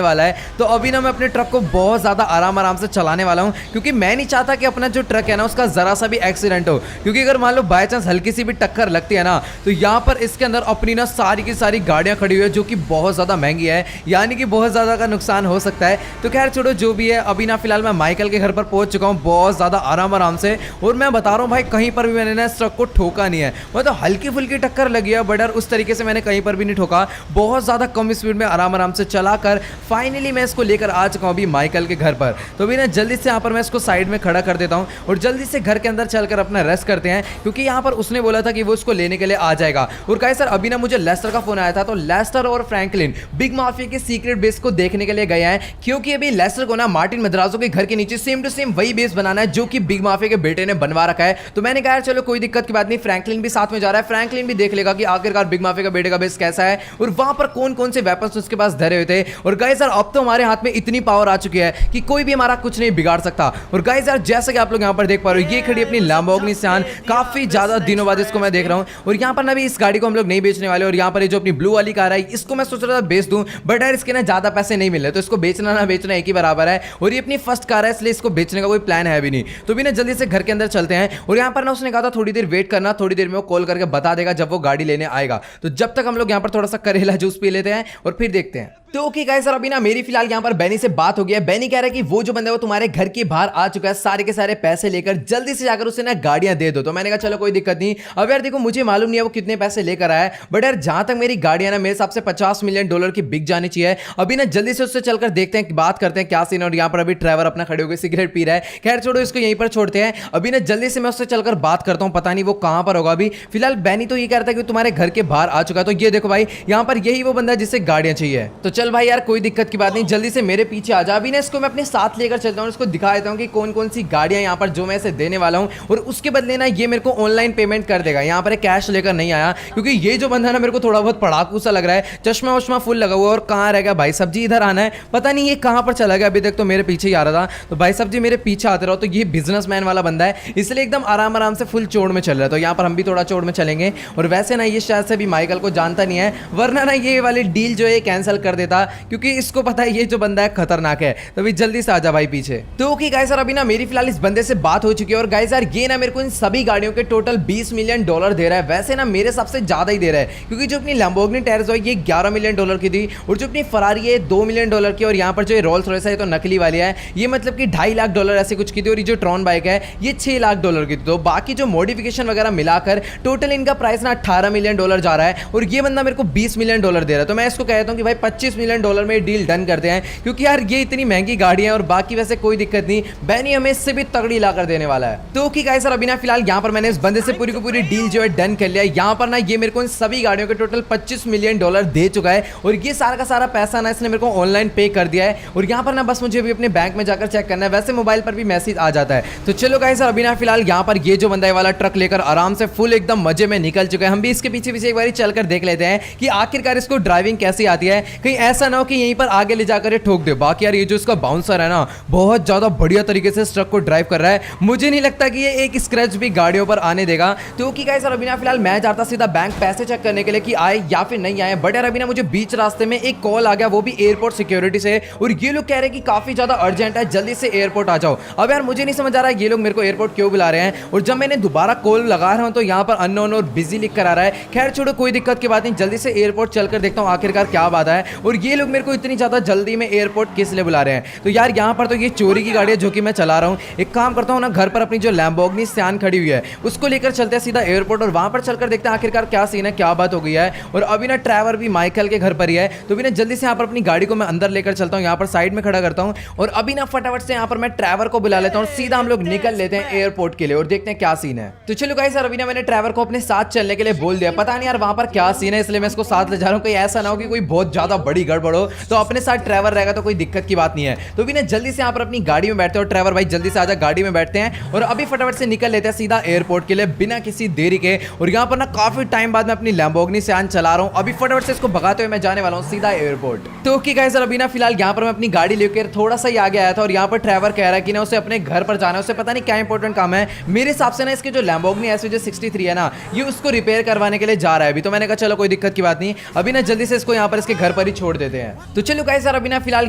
वाला है, तो अभी ना मैं अपने ट्रक को बहुत ज्यादा आराम से चलाने वाला हूं, क्योंकि मैं नहीं चाहता कि अपना जो ट्रक है ना, उसका जरा सा भी एक्सीडेंट हो। क्योंकि अगर मान लो बाय चांस हल्की सी भी टक्कर लगती है ना, तो यहां पर इसके अंदर अपनी ना सारी की सारी गाड़ियां खड़ी हुई है जो कि बहुत ज्यादा महंगी है, यानी कि बहुत ज्यादा का नुकसान हो सकता है। तो खैर छोड़ो, जो भी है, अभी ना फिलहाल मैं माइकल के घर पर पहुंच चुका हूं बहुत ज्यादा आराम से। और मैं बता रहा हूं भाई, कहीं पर भी मैंने ना इस ट्रक को ठोका नहीं है। मतलब हल्की फुल्की टक्कर लगी है, बट यार उस तरीके से मैंने कहीं पर भी नहीं ठोका। बहुत ज्यादा कम स्पीड में आराम से चलाकर फाइनली मैं इसको लेकर आ चुका हूं अभी माइकल के घर पर। तो अभी ना जल्दी से यहाँ पर मैं इसको साइड में खड़ा कर देता हूँ और जल्दी से घर के अंदर चलकर अपना रेस्ट करते हैं, क्योंकि यहाँ पर उसने बोला था कि वो इसको लेने के लिए आ जाएगा। और गाइस सर, अभी ना मुझे लेस्टर का फोन आया था, तो लेस्टर और फ्रैंकलिन बिग माफिया के सीक्रेट बेस को देखने के लिए गए हैं, क्योंकि अभी लेस्टर को ना मार्टिन मद्राजो के घर के नीचे सेम टू सेम वही बेस बनाना है जो कि बिग माफिया के बेटे ने बनवा रखा है। तो मैंने कहा चलो कोई दिक्कत की बात नहीं, फ्रैंकलिन भी साथ में जा रहा है, फ्रैंकलिन भी देख लेगा कि आखिरकार बिग माफिया का बेटे का बेस कैसा है और वहां पर कौन कौन से वेपन्स उसके पास धरे हुए थे। और गाइस यार, अब तो हमारे हाथ में इतनी पावर आ चुकी है कि कोई भी हमारा कुछ नहीं बिगाड़ सकता। और गाइस यार, जैसे कि आप लोग यहाँ पर देख पा रहे हो, ये खड़ी अपनी लैम्बोर्गिनी सियान, काफी ज्यादा दिनों बाद इसको मैं देख रहा हूँ। और यहाँ पर ना भी इस गाड़ी को हम लोग नहीं बेचने वाले। और यहाँ पर जो अपनी ब्लू वाली कार है, इसको मैं सोच रहा था बेच दूं, बट यार इसके ना ज्यादा पैसे नहीं मिले, तो इसको बेचना ना बेचना एक ही बराबर है। और ये अपनी फर्स्ट कार है, इसलिए इसको बेचने का कोई प्लान है भी नहीं। तो भी ना जल्दी से घर के अंदर चलते हैं। और यहाँ पर ना उसने कहा था थोड़ी देर वेट करना, थोड़ी देर में वो कॉल करके बता देगा जब वो गाड़ी लेने आएगा। तो जब तक हम लोग यहाँ पर थोड़ा सा करेला जूस पी लेते हैं और फिर देखते हैं। तो ओके गाइस सर, अभी ना मेरी फिलहाल यहाँ पर बेनी से बात हो गई है। बेनी कह रहा है कि वो जो बंदा है वो तुम्हारे घर के बाहर आ चुका है सारे के सारे पैसे लेकर, जल्दी से जाकर उसे ना गाड़ियां दे दो। तो मैंने कहा चलो कोई दिक्कत नहीं। अब यार देखो, मुझे मालूम नहीं है वो कितने पैसे लेकर आया है, बट यार जहां तक मेरी गाड़ियां ना मेरे हिसाब से $50 मिलियन की बिक जानी चाहिए। अभी ना जल्दी से उससे चलकर देखते हैं, बात करते हैं क्या सीन। और यहाँ पर अभी ड्राइवर अपना खड़े होकर सिगरेट पी रहा है। खैर छोड़ो, इसको यहीं पर छोड़ते हैं। अभी ना जल्दी से मैं उससे चलकर बात करता हूँ, पता नहीं वो कहां पर होगा अभी। फिलहाल बेनी तो ये कह रहा था कि तुम्हारे घर के बाहर आ चुका है। तो ये देखो भाई, यहाँ पर यही वो बंदा है जिससे गाड़ियां चाहिए। तो चल भाई यार, कोई दिक्कत की बात नहीं, जल्दी से मेरे पीछे आ जा। अभी ना इसको मैं अपने साथ लेकर चलता हूँ, इसको दिखा देता हूँ कि कौन कौन सी गाड़ियां यहाँ पर जो मैं इसे देने वाला हूँ। और उसके बदले ना ये मेरे को ऑनलाइन पेमेंट कर देगा। यहाँ पर कैश लेकर नहीं आया, क्योंकि ये जो बंदा ना मेरे को थोड़ा बहुत पढ़ाकू सा लग रहा है, चश्मा वश्मा फुल लगा हुआ। और कहाँ रह गया भाई साहब जी, इधर आना है, पता नहीं ये कहाँ पर चला गया। अभी तक तो मेरे पीछे ही आ रहा था। तो भाई साहब जी मेरे पीछे आते रहो। तो ये बिजनेसमैन वाला बंदा है, इसलिए एकदम आराम से फुल चोड़ में चल रहा है। तो यहाँ पर हम भी थोड़ा चोड़ में चलेंगे। और वैसे ना ये शायद से भी माइकल को जानता नहीं है, वरना ना ये वाली डील जो है कैंसिल कर देता, क्योंकि इसको पता है ये जो बंदा है खतरनाक है। तो अभी जल्दी से आजा भाई पीछे। तो ओके गाइस यार, अभी ना मेरी फिलहाल इस बंदे से बात हो चुकी है। और गाइस यार, ये ना मेरे को इन सभी गाड़ियों के टोटल $20 मिलियन दे रहा है। वैसे ना मेरे सबसे ज्यादा ही दे रहा है, क्योंकि जो अपनी लैम्बोर्गिनी टेरेजो है ये $11 मिलियन की थी, और जो अपनी फरारी है $2 मिलियन की। और यहाँ पर जो रोल्स रॉयस है तो नकली वाली है, ये मतलब कि $2.5 लाख ऐसे कुछ की थी। और ये जो ट्रॉन बाइक है ये $6 लाख की थी। तो बाकी जो मॉडिफिकेशन वगैरह मिलाकर टोटल इनका प्राइस ना $18 मिलियन जा रहा है। और ये बंदा मेरे को $20 मिलियन दे रहा है। तो मैं इसको कहता हूँ कि भाई $25 मिलियन में डील डन करते हैं, क्योंकि यार ये इतनी महंगी गाड़ी है। और बाकी वैसे कोई दिक्कत नहीं, बेनी हमें इससे भी तगड़ी लाकर देने वाला है। तो कि गाइस सर, अभी ना फिलहाल यहाँ पर मैंने इस बंदे से पूरी की पूरी डील जो है डन कर लिया है। यहाँ पर ना ये मेरे को इन सभी गाड़ियों के टोटल $25 मिलियन दे चुका है। और ये सारा का सारा पैसा ना इसने मेरे को ऑनलाइन पे कर दिया है। और यहाँ पर ना बस मुझे भी अपने बैंक में जाकर चेक करना है, वैसे मोबाइल पर भी मैसेज आ जाता है। तो चलो गाइस सर, अभी ना फिलहाल यहाँ पर ये जो बंदा वाला ट्रक लेकर आराम से फुल एकदम मजे में निकल चुका है। हम भी इसके पीछे पीछे एक बार चलकर देख लेते हैं कि आखिरकार इसको ड्राइविंग कैसी आती है। कहीं ऐसा ना हो कि यहीं पर आगे ले जाकर ठोक दे। बाकी यार ये जो इसका बाउंसर है ना, बहुत ज्यादा बढ़िया तरीके से इस ट्रक को ड्राइव कर रहा है। मुझे नहीं लगता कि ये एक स्क्रैच भी गाड़ियों पर आने देगा। तो कि गाइस अभी ना फिलहाल मैं जाता सीधा बैंक पैसे चेक करने के लिए कि आए या फिर नहीं आए। बट यार अभी ना मुझे बीच रास्ते में एक कॉल आ गया, वो भी एयरपोर्ट सिक्योरिटी से। और ये लोग कह रहे हैं कि काफी ज्यादा अर्जेंट है, जल्दी से एयरपोर्ट आ जाओ। अब यार मुझे नहीं समझ आ रहा है ये लोग मेरे को एयरपोर्ट क्यों बुला रहे हैं। और जब मैंने दोबारा कॉल लगा रहा हूं तो यहाँ पर अननोन और बिजी लिख कर आ रहा है। खैर छोड़ो, कोई दिक्कत की बात नहीं, जल्दी से एयरपोर्ट चलकर देखता हूँ आखिरकार क्या बात है। और ये लोग मेरे को इतनी ज़्यादा जल्दी में एयरपोर्ट किस लिए बुला रहे हैं। तो यार यहाँ पर तो ये चोरी की गाड़ी है जो कि मैं चला रहा हूँ। एक काम करता हूँ ना, घर पर अपनी जो लैम्बोर्गिनी सियान खड़ी हुई है उसको लेकर चलते हैं सीधा एयरपोर्ट और वहाँ पर चलकर देखते हैं आखिरकार क्या सीन है, क्या बात हो गई है। और अभी ना ट्रैवर भी माइकल के घर पर ही है, तो अभी ना जल्दी से यहाँ पर अपनी गाड़ी को मैं अंदर लेकर चलता हूँ, यहाँ पर साइड में खड़ा करता हूँ और अभी ना फटाफट से यहाँ पर मैं ट्रैवर को बुला लेता हूँ। सीधा हम लोग निकल लेते हैं एयरपोर्ट के लिए और देखते हैं क्या सीन है। तो चलो गाइस, अभी ना मैंने ट्रैवर को अपने साथ चलने के लिए बोल दिया। पता नहीं यार वहाँ पर क्या सीन है, इसलिए मैं इसको साथ ले जा रहा हूँ। कहीं ऐसा ना हो कि कोई बहुत ज्यादा बड़ी गड़बड़ हो, तो अपने साथ ट्रैवर रहेगा तो कोई दिक्कत की बात नहीं है। तो अभी ना जल्दी से यहाँ पर अपनी गाड़ी में बैठते हैं और ट्रैवर भाई जल्दी से आजा, गाड़ी में बैठते हैं और अभी फटाफट से निकल लेते हैं सीधा एयरपोर्ट के लिए बिना किसी देरी के। और यहाँ पर ना काफी टाइम बाद मैं अपनी लैम्बोर्गिनी सियान चला रहा हूँ। अभी फटाफट से इसको भगाते हुए मैं जाने वाला हूँ सीधा एयरपोर्ट। तो ओके गाइस, अभी ना फिलहाल यहाँ पर मैं अपनी गाड़ी लेकर थोड़ा सा ही आगे आया था और यहाँ पर ट्रैवर कह रहा है कि ना उसे अपने घर पर जाना है, उसे पता नहीं क्या इंपॉर्टेंट काम है। मेरे हिसाब से ना इसके जो लैम्बोर्गिनी SVJ63 है ना, ये उसको रिपेयर करवाने के लिए जा रहा है अभी। तो मैंने कहा चलो कोई दिक्कत की बात नहीं, अभी ना जल्दी से इसको यहाँ पर इसके घर पर ही छोड़ देते हैं। तो चलो गाइस, अभी ना फिलहाल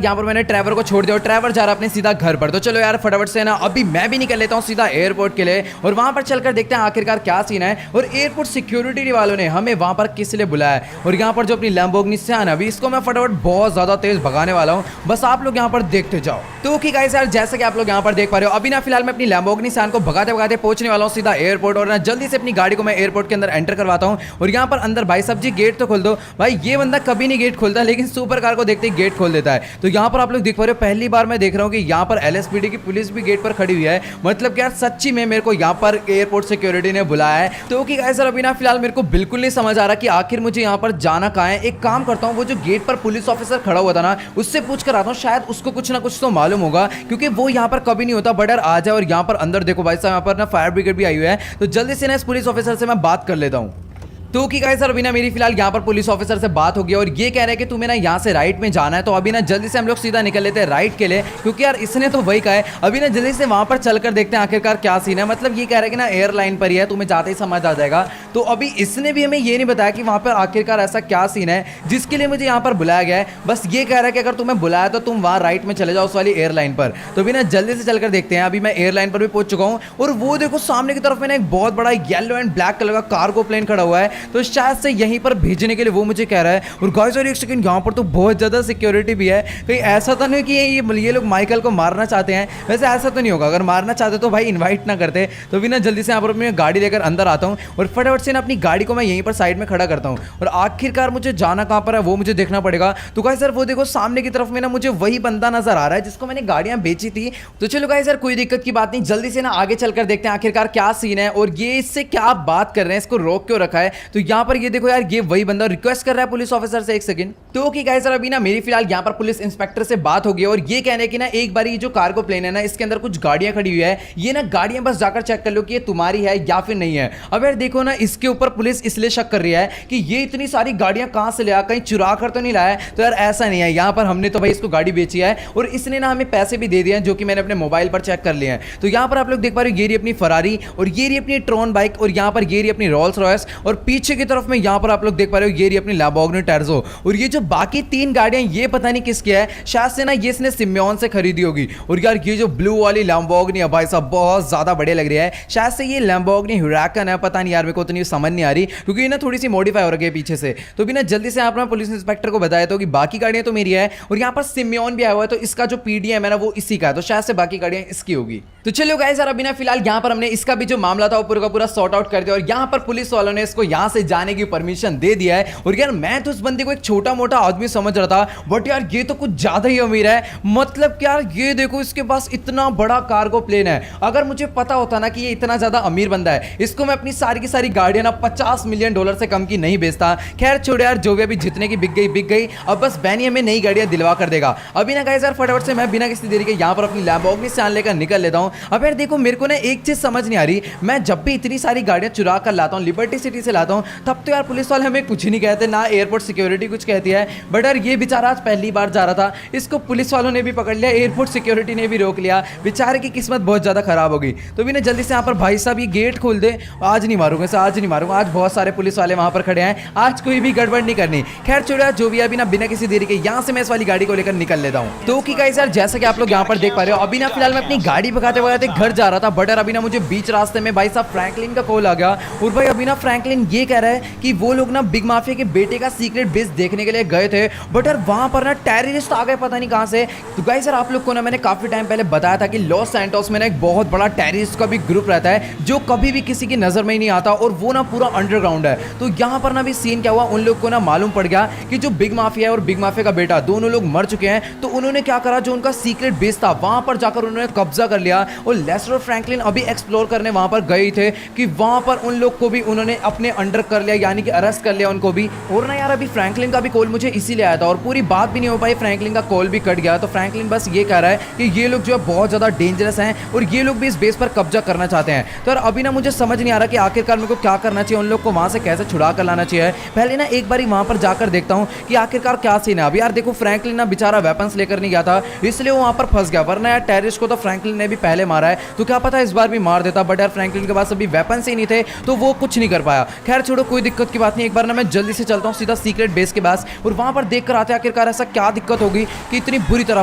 यहाँ पर मैंने ट्रैवर को छोड़ दिया और ट्रैवर जा रहा है अपने सीधा घर पर। तो चलो यार फटाफट से ना अभी मैं भी निकल लेता हूँ सीधा एयरपोर्ट के लिए और वहां पर चलकर देखते हैं आखिरकार क्या सीन है और एयरपोर्ट सिक्योरिटी वालों ने हमें वहां पर किस लिए बुलाया है। और यहाँ पर जो अपनी लैम्बोर्गिनी सियान है, अभी इसको मैं फटाफट बहुत ज्यादा तेज भगाने वाला हूँ, बस आप लोग यहाँ पर देखते जाओ। तो ओके गाइस यार, जैसे कि आप लोग यहाँ पर देख पा रहे हो, अभी ना फिलहाल मैं अपनी लैम्बोर्गिनी सियान को भगाते भगाते पहुंचने वाला हूँ सीधा एयरपोर्ट और ना जल्दी से अपनी गाड़ी को मैं एयरपोर्ट के अंदर एंटर करवाता हूँ। और यहाँ पर अंदर भाई साहब जी गेट तो खोल दो। भाई ये बंदा कभी नहीं गेट खोलता, लेकिन सुपर कार को देखते ही गेट खोल देता है। तो यहाँ पर आप लोग देख पा रहे हो, पहली बार मैं देख रहा हूँ कि यहाँ पर LSPD की पुलिस भी गेट पर खड़ी हुई है। मतलब कि यार सच्ची में मेरे को यहाँ पर एयरपोर्ट सिक्योरिटी ने बुलाया है। तो ओके गाइस, अभी ना फिलहाल मेरे को बिल्कुल नहीं समझ आ रहा कि आखिर मुझे यहाँ पर जाना कहाँ है। एक काम करता हूँ, वो जो गेट पर पुलिस ऑफिसर खड़ा हुआ था ना, उससे पूछ कर आता हूँ, शायद उसको कुछ ना कुछ तो मालूम होगा, क्योंकि वो यहाँ पर कभी नहीं होता। बट यार आ जाए और यहाँ पर अंदर देखो भाई साहब, यहाँ पर ना फायर ब्रिगेड भी आई हुई है। तो जल्दी से ना इस पुलिस ऑफिसर से मैं बात कर लेता हूँ। तो कि गाइस अभी ना मेरी फिलहाल यहाँ पर पुलिस ऑफिसर से बात हो गई और ये कह रहे हैं कि तुम्हें ना यहाँ से राइट में जाना है। तो अभी ना जल्दी से हम लोग सीधा निकल लेते हैं राइट के लिए, क्योंकि यार इसने तो वही कहा है। अभी ना जल्दी से वहां पर चलकर देखते हैं आखिरकार क्या सीन है। मतलब ये कह रहा है कि ना एयरलाइन पर ही है, तुम्हें जाते ही समझ आ जाएगा। तो अभी इसने भी हमें ये नहीं बताया कि वहां पर आखिरकार ऐसा क्या सीन है जिसके लिए मुझे यहाँ पर बुलाया गया है। बस ये कह रहा है कि अगर तुम्हें बुलाया तो तुम वहां राइट में चले जाओ उस वाली एयरलाइन पर। तो अभी ना जल्दी से चलकर देखते हैं। अभी मैं एयरलाइन पर भी पहुंच चुका हूँ और वो देखो सामने की तरफ में एक बहुत बड़ा येलो एंड ब्लैक कलर का कार्गो प्लेन खड़ा हुआ है। तो शायद से यहीं पर भेजने के लिए वो मुझे कह रहा है। और गाइस और एक सेकंड, यहाँ पर तो बहुत ज्यादा सिक्योरिटी भी है। कहीं ऐसा तो नहीं कि ये लोग माइकल को मारना चाहते हैं। वैसे ऐसा तो नहीं होगा, अगर मारना चाहते तो भाई इनवाइट ना करते। तो भी ना जल्दी से यहाँ पर अपनी गाड़ी लेकर अंदर आता हूँ और फटाफट से ना अपनी गाड़ी को मैं यहीं पर साइड में खड़ा करता हूँ। और आखिरकार मुझे जाना कहाँ पर है वो मुझे देखना पड़ेगा। तो गाइस सर वो देखो सामने की तरफ में ना मुझे वही बंदा नजर आ रहा है जिसको मैंने गाड़ियां बेची थी। तो चलो गाइस सर कोई दिक्कत की बात नहीं, जल्दी से ना आगे चलकर देखते हैं आखिरकार क्या सीन है और ये इससे क्या बात कर रहे हैं, इसको रोक क्यों रखा है। तो यहाँ पर ये देखो यार, ये वही बंदा रिक्वेस्ट कर रहा है पुलिस ऑफिसर से। एक सेकंड। तो ओके गाइस सर अभी ना मेरी फिलहाल यहाँ पर पुलिस इंस्पेक्टर से बात हो गई और ये कहने की ना एक बार ये जो कार्गो प्लेन है ना, इसके अंदर कुछ गाड़ियां खड़ी हुई है। ये ना गाड़ियां बस जाकर चेक कर लो कि ये तुम्हारी है या फिर नहीं है। अब यार देखो ना, इसके ऊपर पुलिस इसलिए शक कर रही है कि ये इतनी सारी गाड़ियां कहां से लाया, कहीं चुरा कर तो नहीं लाया। तो यार ऐसा नहीं है, यहाँ पर हमने तो भाई इसको गाड़ी बेची है और इसने ना हमें पैसे भी दे दिए हैं जो कि मैंने अपने मोबाइल पर चेक कर लिए हैं। तो यहाँ पर आप लोग देख पा रहे हो, ये रही अपनी फरारी और ये रही अपनी ट्रॉन बाइक और यहाँ पर ये रही अपनी रोल्स रॉयस और पीछे की तरफ में यहाँ पर आप लोग देख पा रहे हो, ये रही अपनी लैम्बोर्गिनी टर्जो। और ये जो बाकी 3 गाड़ियां ये पता नहीं किसकी है, शायद से ना ये इसने सिम्योन से खरीदी होगी। और यार ये जो ब्लू वाली लैम्बोर्गिनी है भाई साहब, बहुत ज्यादा बढ़िया लग रही है। शायद से ये लैम्बोर्गिनी हुराकन है, पता नहीं यार, मेरे को उतनी समझ नहीं आ रही क्योंकि ये ना थोड़ी सी मॉडिफाई हो रही है पीछे से। तो भी ना जल्दी से आपने पुलिस इंस्पेक्टर को बताया तो कि बाकी गाड़ियां तो मेरी है और यहाँ पर सिम्योन भी आया हुआ है, तो इसका जो PDM है ना वो इसी का है, तो शायद से बाकी गाड़ियां इसकी होगी। तो चलो गाइस यार अभी ना फिलहाल यहाँ पर हमने इसका भी जो मामला था वो पूरा का पूरा सॉर्ट आउट कर दिया और यहाँ पर पुलिस वालों ने इसको यहाँ से जाने की परमिशन दे दिया है। और यार मैं तो उस बंदे को एक छोटा मोटा आदमी समझ रहा था, बट यार ये तो कुछ ज्यादा ही अमीर है। मतलब कि यार ये देखो, इसके पास इतना बड़ा कार्गो प्लेन है। अगर मुझे पता होता ना कि ये इतना ज्यादा अमीर बंदा है, इसको मैं अपनी सारी की सारी गाड़ियां ना $50 मिलियन से कम की नहीं बेचता। खैर छोड़े यार, जो भी अभी जितने की बिक गई। अब बस बैनी हमें नई गाड़ियां दिलवा कर देगा। अभी ना गाइस यार फटाफट से मैं बिना किसी देरी के यहाँ पर अपनी लैम्बोर्गिनी सियान लेकर निकल लेता हूँ। अब यार देखो, मेरे को ना एक चीज समझ नहीं आ रही, मैं जब भी इतनी सारी गाड़ियां चुरा कर लाता हूँ, लिबर्टी सिटी से लाता हूँ, तब तो यार पुलिस वाले हमें कुछ नहीं कहते, ना एयरपोर्ट सिक्योरिटी कुछ कहती है। बट यार ये बेचारा आज पहली बार जा रहा था, इसको पुलिस वालों ने भी पकड़ लिया, एयरपोर्ट सिक्योरिटी ने भी रोक लिया। बेचारे की किस्मत बहुत ज्यादा खराब हो गई। तो भी ना जल्दी से यहाँ पर भाई साहब ये गेट खोल दे। आज नहीं मारूंगा सर, आज नहीं मारूंगा। आज बहुत सारे पुलिस वाले वहां पर खड़े हैं, आज कोई भी गड़बड़ नहीं करनी। खैर छोड़ा, जो भी अभी ना बिना किसी देरी के यहाँ से मैं इस वाली गाड़ी को लेकर निकल लेता हूँ। तो की गाइस यार जैसा कि आप लोग यहाँ पर देख पा रहे हो, अभी ना फिलहाल मैं अपनी गाड़ी भगाते भगाते घर जा रहा था। बट यार अभी ना मुझे बीच रास्ते में भाई साहब फ्रैंकलिन का कॉल आ गया। और भाई अभी ना फ्रैंकलिन ये कह रहा है कि वो लोग ना बिग माफिया के बेटे का सीक्रेट बेस देखने के लिए गए थे, बट यार वहां पर ना टेररिस्ट आ गए पता नहीं कहां से। तो गाइस यार आप लोग को ना मैंने काफी टाइम पहले बताया था कि लॉस सैंटोस में ना एक बहुत बड़ा टेररिस्ट का भी ग्रुप रहता है जो कभी भी किसी की नजर में ही नहीं आता और वो ना पूरा अंडरग्राउंड है। तो यहाँ पर ना भी सीन क्या हुआ, उन लोग को ना मालूम पड़ गया कि जो बिग माफिया है और बिग माफिया का बेटा दोनों लोग मर चुके हैं। तो उन्होंने क्या करा, जो उनका सीक्रेट बेस था वहां पर जाकर उन्होंने कब्जा कर लिया और लेस्टर और फ्रैंकलिन अभी एक्सप्लोर करने वहां पर गए थे कि वहां पर उन लोग को भी उन्होंने अपने अंडर कर लिया, यानी कि अरेस्ट कर लिया उनको भी। और ना यार अभी फ्रैंकलिन का भी कॉल मुझे इसीलिए आया था और पूरी बात भी नहीं हो पाई, फ्रैंकलिन का कॉल भी कट गया। तो फ्रैंकलिन बस ये कह रहा है कि ये लोग जो है बहुत ज्यादा डेंजरस हैं और ये लोग भी इस बेस पर कब्जा करना चाहते हैं। तो यार अभी ना मुझे समझ नहीं आ रहा कि आखिरकार मेरे को क्या करना चाहिए, उन लोग को वहां से कैसे छुड़ा कर लाना चाहिए। पहले ना एक बार वहां पर जाकर देखता हूं कि आखिरकार क्या सीन है। अभी यार देखो फ्रैंकलिन ना बेचारा वेपन्स लेकर नहीं गया था इसलिए वो वहां पर फंस गया, वरना यार टेररिस्ट को तो फ्रैंकलिन ने भी पहले मारा है तो क्या पता इस बार भी मार देता, बट यार फ्रैंकलिन के पास अभी वेपन्स ही नहीं थे तो वो कुछ नहीं कर पाया। खैर छोड़ो, कोई दिक्कत की बात नहीं। एक बार ना मैं जल्दी से चलता हूँ सीधा सीक्रेट बेस के पास और वहां पर देख कर आते हैं आखिरकार ऐसा क्या दिक्कत होगी कि इतनी बुरी तरह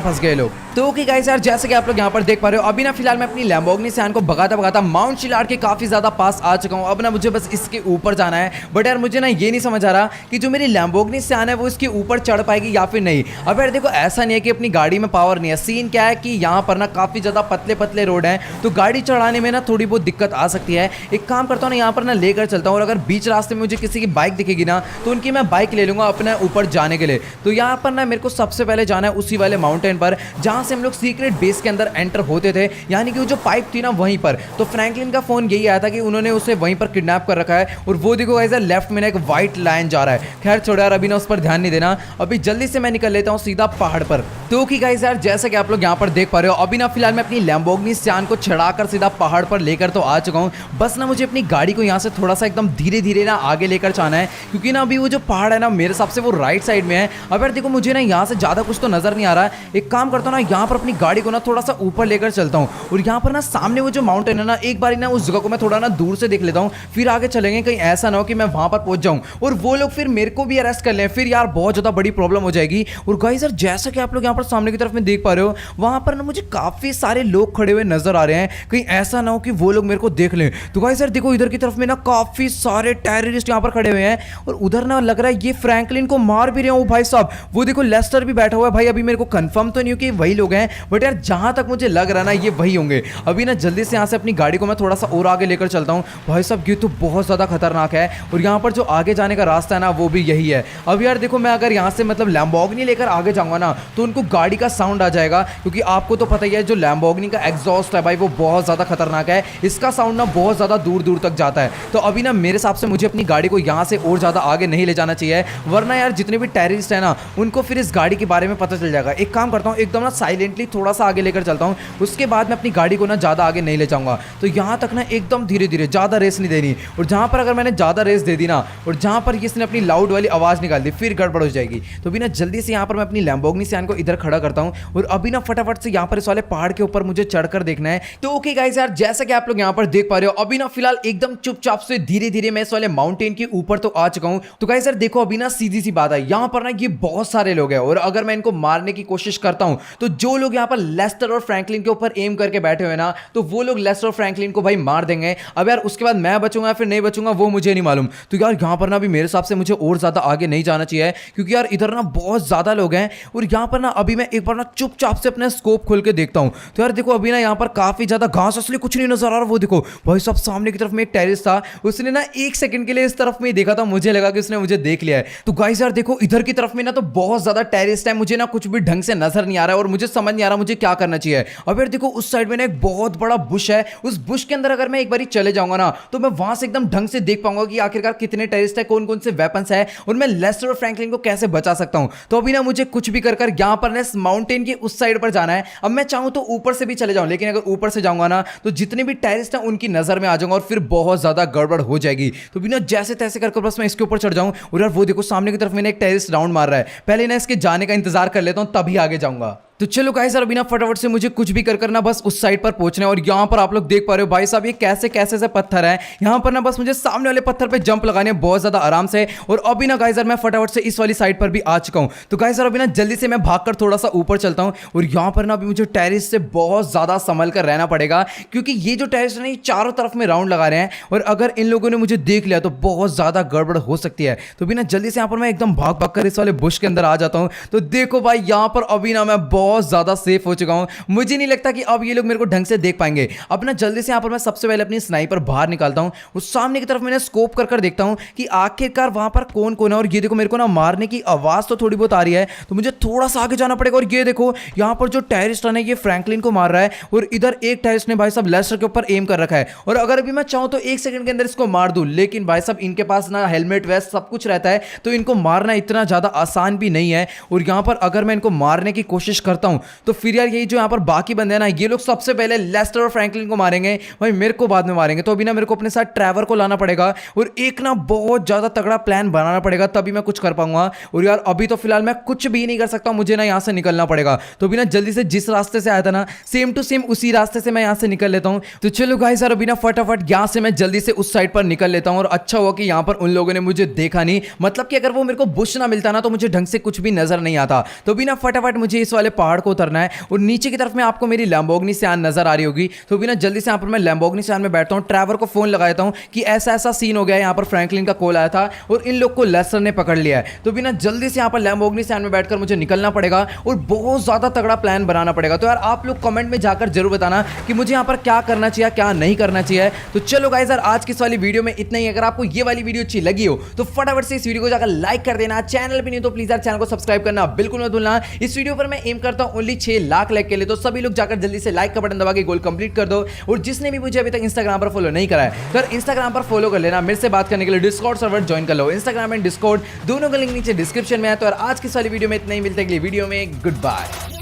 फंस गए लोग। तो ओके गाइस यार, जैसे कि आप लोग यहाँ पर देख पा रहे हो अभी ना फिलहाल मैं अपनी लैम्बोर्गिनी सैन को भगाता भगाता माउंट शिलार के काफी ज्यादा पास आ चुका हूँ। अब ना मुझे बस इसके ऊपर जाना है, बट यार मुझे ना ये नहीं समझ आ रहा कि जो मेरी लैम्बोर्गिनी सैन है वो इसके ऊपर चढ़ पाएगी या फिर नहीं। अब यार देखो ऐसा नहीं है कि अपनी गाड़ी में पावर नहीं है, सीन क्या है कि यहाँ पर ना काफी ज्यादा पतले पतले रोड हैं तो गाड़ी चढ़ाने में ना थोड़ी बहुत दिक्कत आ सकती है। एक काम करता हूँ ना यहाँ पर ना लेकर चलता हूँ और अगर बीच रास्ते में मुझे किसी की बाइक दिखेगी ना तो उनकी मैं बाइक ले लूंगा अपने ऊपर जाने के लिए। तो यहाँ पर ना मेरे को सबसे पहले जाना है उसी वाले माउंटेन पर जहाँ से हम लोग सीक्रेट बेस के अंदर एंटर होते थे, यानी कि वो जो पाइप थी ना वहीं पर। तो फ्रैंकलिन का फोन यही आया था कि उन्होंने उसे वहीं पर किडनैप कर रखा है और वो देखो ऐसा लेफ्ट में ना एक व्हाइट लाइन जा रहा है। खैर छोड़ो यार, अभी ना उस पर ध्यान नहीं देना, अभी जल्दी से मैं निकल लेता हूँ सीधा पहाड़ पर। तो कि गाइस यार जैसा कि आप लोग यहाँ पर देख पा रहे हो अभी ना फिलहाल मैं अपनी लैम्बोर्गिनी सैन को चढ़ाकर सीधा पहाड़ पर लेकर तो आ चुका हूँ। बस ना मुझे अपनी गाड़ी को यहाँ से थोड़ा सा एकदम धीरे धीरे ना आगे लेकर जाना है क्योंकि ना अभी वो जो पहाड़ है ना मेरे हिसाब से वो राइट साइड में है। अब यार देखो मुझे ना यहाँ से ज्यादा कुछ तो नजर नहीं आ रहा है। एक काम करता हूँ ना यहाँ पर अपनी गाड़ी को ना थोड़ा सा ऊपर लेकर चलता हूँ और यहाँ पर ना सामने वो जो माउंटेन है ना एक बार ना उस जगह को मैं थोड़ा ना दूर से देख लेता हूँ, फिर आगे चलेंगे। कहीं ऐसा ना हो कि मैं वहां पर पहुंच जाऊं और वो लोग फिर मेरे को भी अरेस्ट कर लें, फिर यार बहुत ज्यादा बड़ी प्रॉब्लम हो जाएगी। और गाइस यार जैसा कि आप लोग यहाँ पर सामने की तरफ में देख पा रहे हो वहां पर ना मुझे काफी सारे लोग खड़े हुए नजर आ रहे हैं, कहीं ऐसा ना हो कि वो लोग मेरे को देख लें। तो गाइस यार देखो इधर की तरफ में ना काफी सारे टेररिस्ट यहाँ पर खड़े हुए हैं और उधर ना लग रहा है ये फ्रैंकलिन को मार भी रहे हो भाई साहब। वो देखो लेस्टर भी बैठा हुआ है भाई, अभी मेरे को कंफर्म तो नहीं हो कि वही लोग हैं, बट यार जहां तक मुझे लग रहा है ना ये वही होंगे। अभी ना जल्दी से यहाँ से अपनी गाड़ी को मैं थोड़ा सा और आगे लेकर चलता हूँ। भाई साहब ये तो बहुत ज़्यादा खतरनाक है और यहाँ पर जो आगे जाने का रास्ता है ना वो भी यही है। अब यार देखो मैं अगर यहाँ से मतलब लैम्बोर्गिनी लेकर आगे जाऊँगा ना तो उनको गाड़ी का साउंड आ जाएगा, क्योंकि आपको तो पता ही है जो लैम्बोर्गिनी का एग्जॉस्ट है भाई वो बहुत ज़्यादा खतरनाक है, इसका साउंड ना बहुत ज़्यादा दूर दूर तक जाता है। तो अभी ना मेरे हिसाब से मुझे अपनी गाड़ी को यहाँ से और ज़्यादा आगे नहीं ले जाना चाहिए, वरना यार जितने भी टेररिस्ट है ना उनको फिर इस गाड़ी के बारे में पता चल जाएगा। एक काम करता हूँ एकदम ना साइलेंटली थोड़ा सा आगे लेकर चलता हूँ, उसके बाद मैं अपनी गाड़ी को ना ज़्यादा आगे नहीं ले जाऊँगा। तो यहाँ तक ना एकदम धीरे धीरे, ज़्यादा रेस नहीं देनी, और जहाँ पर अगर मैंने ज़्यादा रेस दे दी ना और जहाँ पर इसने अपनी लाउड वाली आवाज़ निकाल दी फिर गड़बड़ हो जाएगी। तो अभी ना जल्दी से यहाँ पर मैं अपनी लैम्बोर्गिनी सैन को इधर खड़ा करता हूँ और अभी ना फटाफट से यहाँ पर इस वाले पहाड़ के ऊपर मुझे चढ़कर देखना है। तो ओके गाइस यार जैसा कि आप लोग यहाँ पर देख पा रहे हो अभी ना फिलहाल एकदम चुपचाप से धीरे धीरे मैं इस वाले माउंटेन के ऊपर तो आ चुका हूँ। तो गाइस यार देखो अभी ना सीधी सी बात है, यहाँ पर ना ये बहुत सारे लोग हैं और अगर मैं इनको मारने की कोशिश करता हूँ तो जो लोग यहाँ पर लेस्टर और फ्रैंकलिन के ऊपर एम करके बैठे हुए ना तो वो लोग लेस्टर और फ्रैंकलिन को भाई मार देंगे। अब यार उसके बाद मैं बचूंगा फिर नहीं बचूंगा वो मुझे नहीं मालूम। तो यार यहाँ पर ना भी मेरे हिसाब से मुझे और ज्यादा आगे नहीं जाना चाहिए, क्योंकि यार इधर ना बहुत ज्यादा लोग हैं और यहाँ पर ना अभी मैं एक बार ना चुपचाप से अपना स्कोप खोल के देखता हूँ। तो यार देखो अभी ना यहाँ पर काफी ज्यादा घास, असली कुछ नहीं नजर आ रहा। वो देखो भाई साहब सामने की तरफ में एक टेरिस था, उसने ना एक सेकंड के लिए इस तरफ में देखा था, मुझे लगा कि उसने मुझे देख लिया है। तो गाइस यार देखो इधर की तरफ में ना तो बहुत ज्यादा टेरिस है, मुझे ना कुछ भी ढंग से नजर नहीं आ रहा है और मुझे समझ नहीं आ रहा मुझे क्या करना चाहिए। अब यार देखो उस साइड में ना एक बहुत बड़ा बुश है, उस बुश के अंदर अगर मैं एक बार चले जाऊंगा ना तो मैं वहां से एकदम ढंग से देख पाऊंगा कि आखिरकार कितने टेररिस्ट है, कौन कौन से वेपन्स है और मैं लेस्टर और फ्रैंकलिन को कैसे बचा सकता हूं। तो अभी ना मुझे कुछ भी कर यहाँ पर इस माउंटेन के उस साइड पर जाना है। अब मैं चाहूं तो ऊपर से भी चले जाऊं, लेकिन अगर ऊपर से जाऊंगा ना तो जितने भी टेररिस्ट हैं उनकी नजर में आ जाऊंगा और फिर बहुत ज्यादा गड़बड़ हो जाएगी। तो बिना जैसे तैसे करके बस मैं इसके ऊपर चढ़ जाऊं। और यार वो देखो सामने की तरफ मैंने एक टेररिस्ट राउंड मार रहा है, पहले ना इसके जाने का इंतजार कर लेता हूं तभी आगे जाऊंगा। तो चलो गाइस यार अभी ना फटाफट से मुझे कुछ भी कर करना बस उस साइड पर पहुंचना है। और यहाँ पर आप लोग देख पा रहे हो भाई साहब ये कैसे कैसे से पत्थर है, यहाँ पर ना बस मुझे सामने वाले पत्थर पे जंप लगाने बहुत ज्यादा आराम से। और अभी ना गाइस यार मैं फटाफट से इस वाली साइड पर भी आ चुका हूँ। तो गाइस यार अभी ना जल्दी से मैं भागकर थोड़ा सा ऊपर चलता हूँ। और यहाँ पर ना अभी मुझे टेरिस से बहुत ज्यादा संभल कर रहना पड़ेगा, क्योंकि ये जो टेरिस है ना ये चारों तरफ में राउंड लगा रहे हैं, और अगर इन लोगों ने मुझे देख लिया तो बहुत ज्यादा गड़बड़ हो सकती है। तो अभी ना जल्दी से यहाँ पर मैं एकदम भाग भाग कर इस वाले बुश के अंदर आ जाता हूँ। तो देखो भाई यहाँ पर अभी ना मैं बहुत ज्यादा सेफ हो चुका हूं। मुझे नहीं लगता कि अब ये लोग मेरे को ढंग से देख पाएंगे। अब ना जल्दी से यहां पर मैं सबसे पहले अपनी स्नाइपर बाहर निकालता हूं, उस सामने की तरफ मैंने स्कोप कर कर देखता हूं कि आखिरकार वहां पर कौन कौन है। और ये देखो मेरे को ना मारने की आवाज तो थोड़ी बहुत आ रही है, तो मुझे थोड़ा सा आगे जाना पड़ेगा। और ये देखो यहां पर जो टेररिस्ट है ये फ्रैंकलिन को मार रहा है, और इधर एक टेररिस्ट ने भाई साहब लेस्टर के ऊपर एम कर रखा है। और अगर अभी मैं चाहूं तो 1 सेकंड के अंदर इसको मार दूं, लेकिन भाई साहब इनके पास ना हेलमेट वेस्ट सब कुछ रहता है, तो इनको मारना इतना ज्यादा आसान भी नहीं है। और यहां पर अगर मैं इनको मारने की कोशिश करता हूं तो फिर यार यही जो यहाँ पर बाकी बंदे हैं ना ये लोग सबसे पहले लेस्टर और फ्रैंकलिन को मारेंगे, भाई मेरे को बाद में मारेंगे। तो अभी ना मेरे को अपने साथ ट्रेवर को लाना पड़ेगा, और एक ना बहुत ज्यादा तगड़ा प्लान बनाना पड़ेगा, तभी मैं कुछ कर पाऊंगा। और यार अभी तो फिलहाल मैं कुछ भी नहीं कर सकता, मुझे ना यहाँ से निकलना पड़ेगा। तो अभी ना जल्दी से जिस रास्ते से आया था ना सेम टू सेम उसी रास्ते से मैं यहाँ से निकल लेता हूँ। तो चलो गाइस यार अभी ना फटाफट यहाँ से मैं जल्दी से उस साइड पर निकल लेता हूँ। और अच्छा हुआ कि यहाँ पर उन लोगों ने मुझे देखा नहीं, मतलब कि अगर वो मेरे को बुश ना मिलता ना तो मुझे ढंग से कुछ भी नजर नहीं आता। तो अभी ना फटाफट मुझे इस वाले पहाड़ को उतरना है, और नीचे की तरफ में आपको मेरी लैम्बोर्गिनी सियान नजर आ रही होगी। तो भी ना जल्दी से यहाँ पर मैं लैम्बोर्गिनी सियान में बैठता हूँ, ट्रेवर को फोन लगाता हूँ कि ऐसा ऐसा सीन हो गया है, यहाँ पर फ्रैंकलिन का कॉल आया था और इन लोग को लेस्टर ने पकड़ लिया है। तो भी ना जल्दी से यहाँ पर लैम्बोर्गिनी सियान में बैठकर मुझे निकलना पड़ेगा, और बहुत ज्यादा तगड़ा प्लान बनाना पड़ेगा। तो यार आप लोग कमेंट में जाकर जरूर बताना कि मुझे यहाँ पर क्या करना चाहिए क्या नहीं करना चाहिए। तो चलो गाइस यार आज की इस वाली वीडियो में इतना ही। अगर आपको ये वाली वीडियो अच्छी लगी हो तो फटाफट से इस वीडियो को जाकर लाइक कर देना, चैनल पे नहीं तो प्लीज यार चैनल को सब्सक्राइब करना बिल्कुल मत भूलना। इस वीडियो पर मैं एम करता हूं ओनली 6 लाख लाइक के लिए, तो सभी लोग जाकर जल्दी से लाइक का बटन दबा के गोल कंप्लीट कर दो। और जिसने भी मुझे अभी तक इंस्टाग्राम पर फॉलो नहीं करा है तो इंस्टाग्राम पर फॉलो कर लेना। मेरे से बात करने के लिए डिस्कॉर्ड सर्वर ज्वाइन कर लो, इंस्टाग्राम एंड डिस्कॉर्ड दोनों का लिंक नीचे डिस्क्रिप्शन में है। तो आज की सारी वीडियो में इतना ही, मिलते हैं अगली वीडियो में, गुड बाय।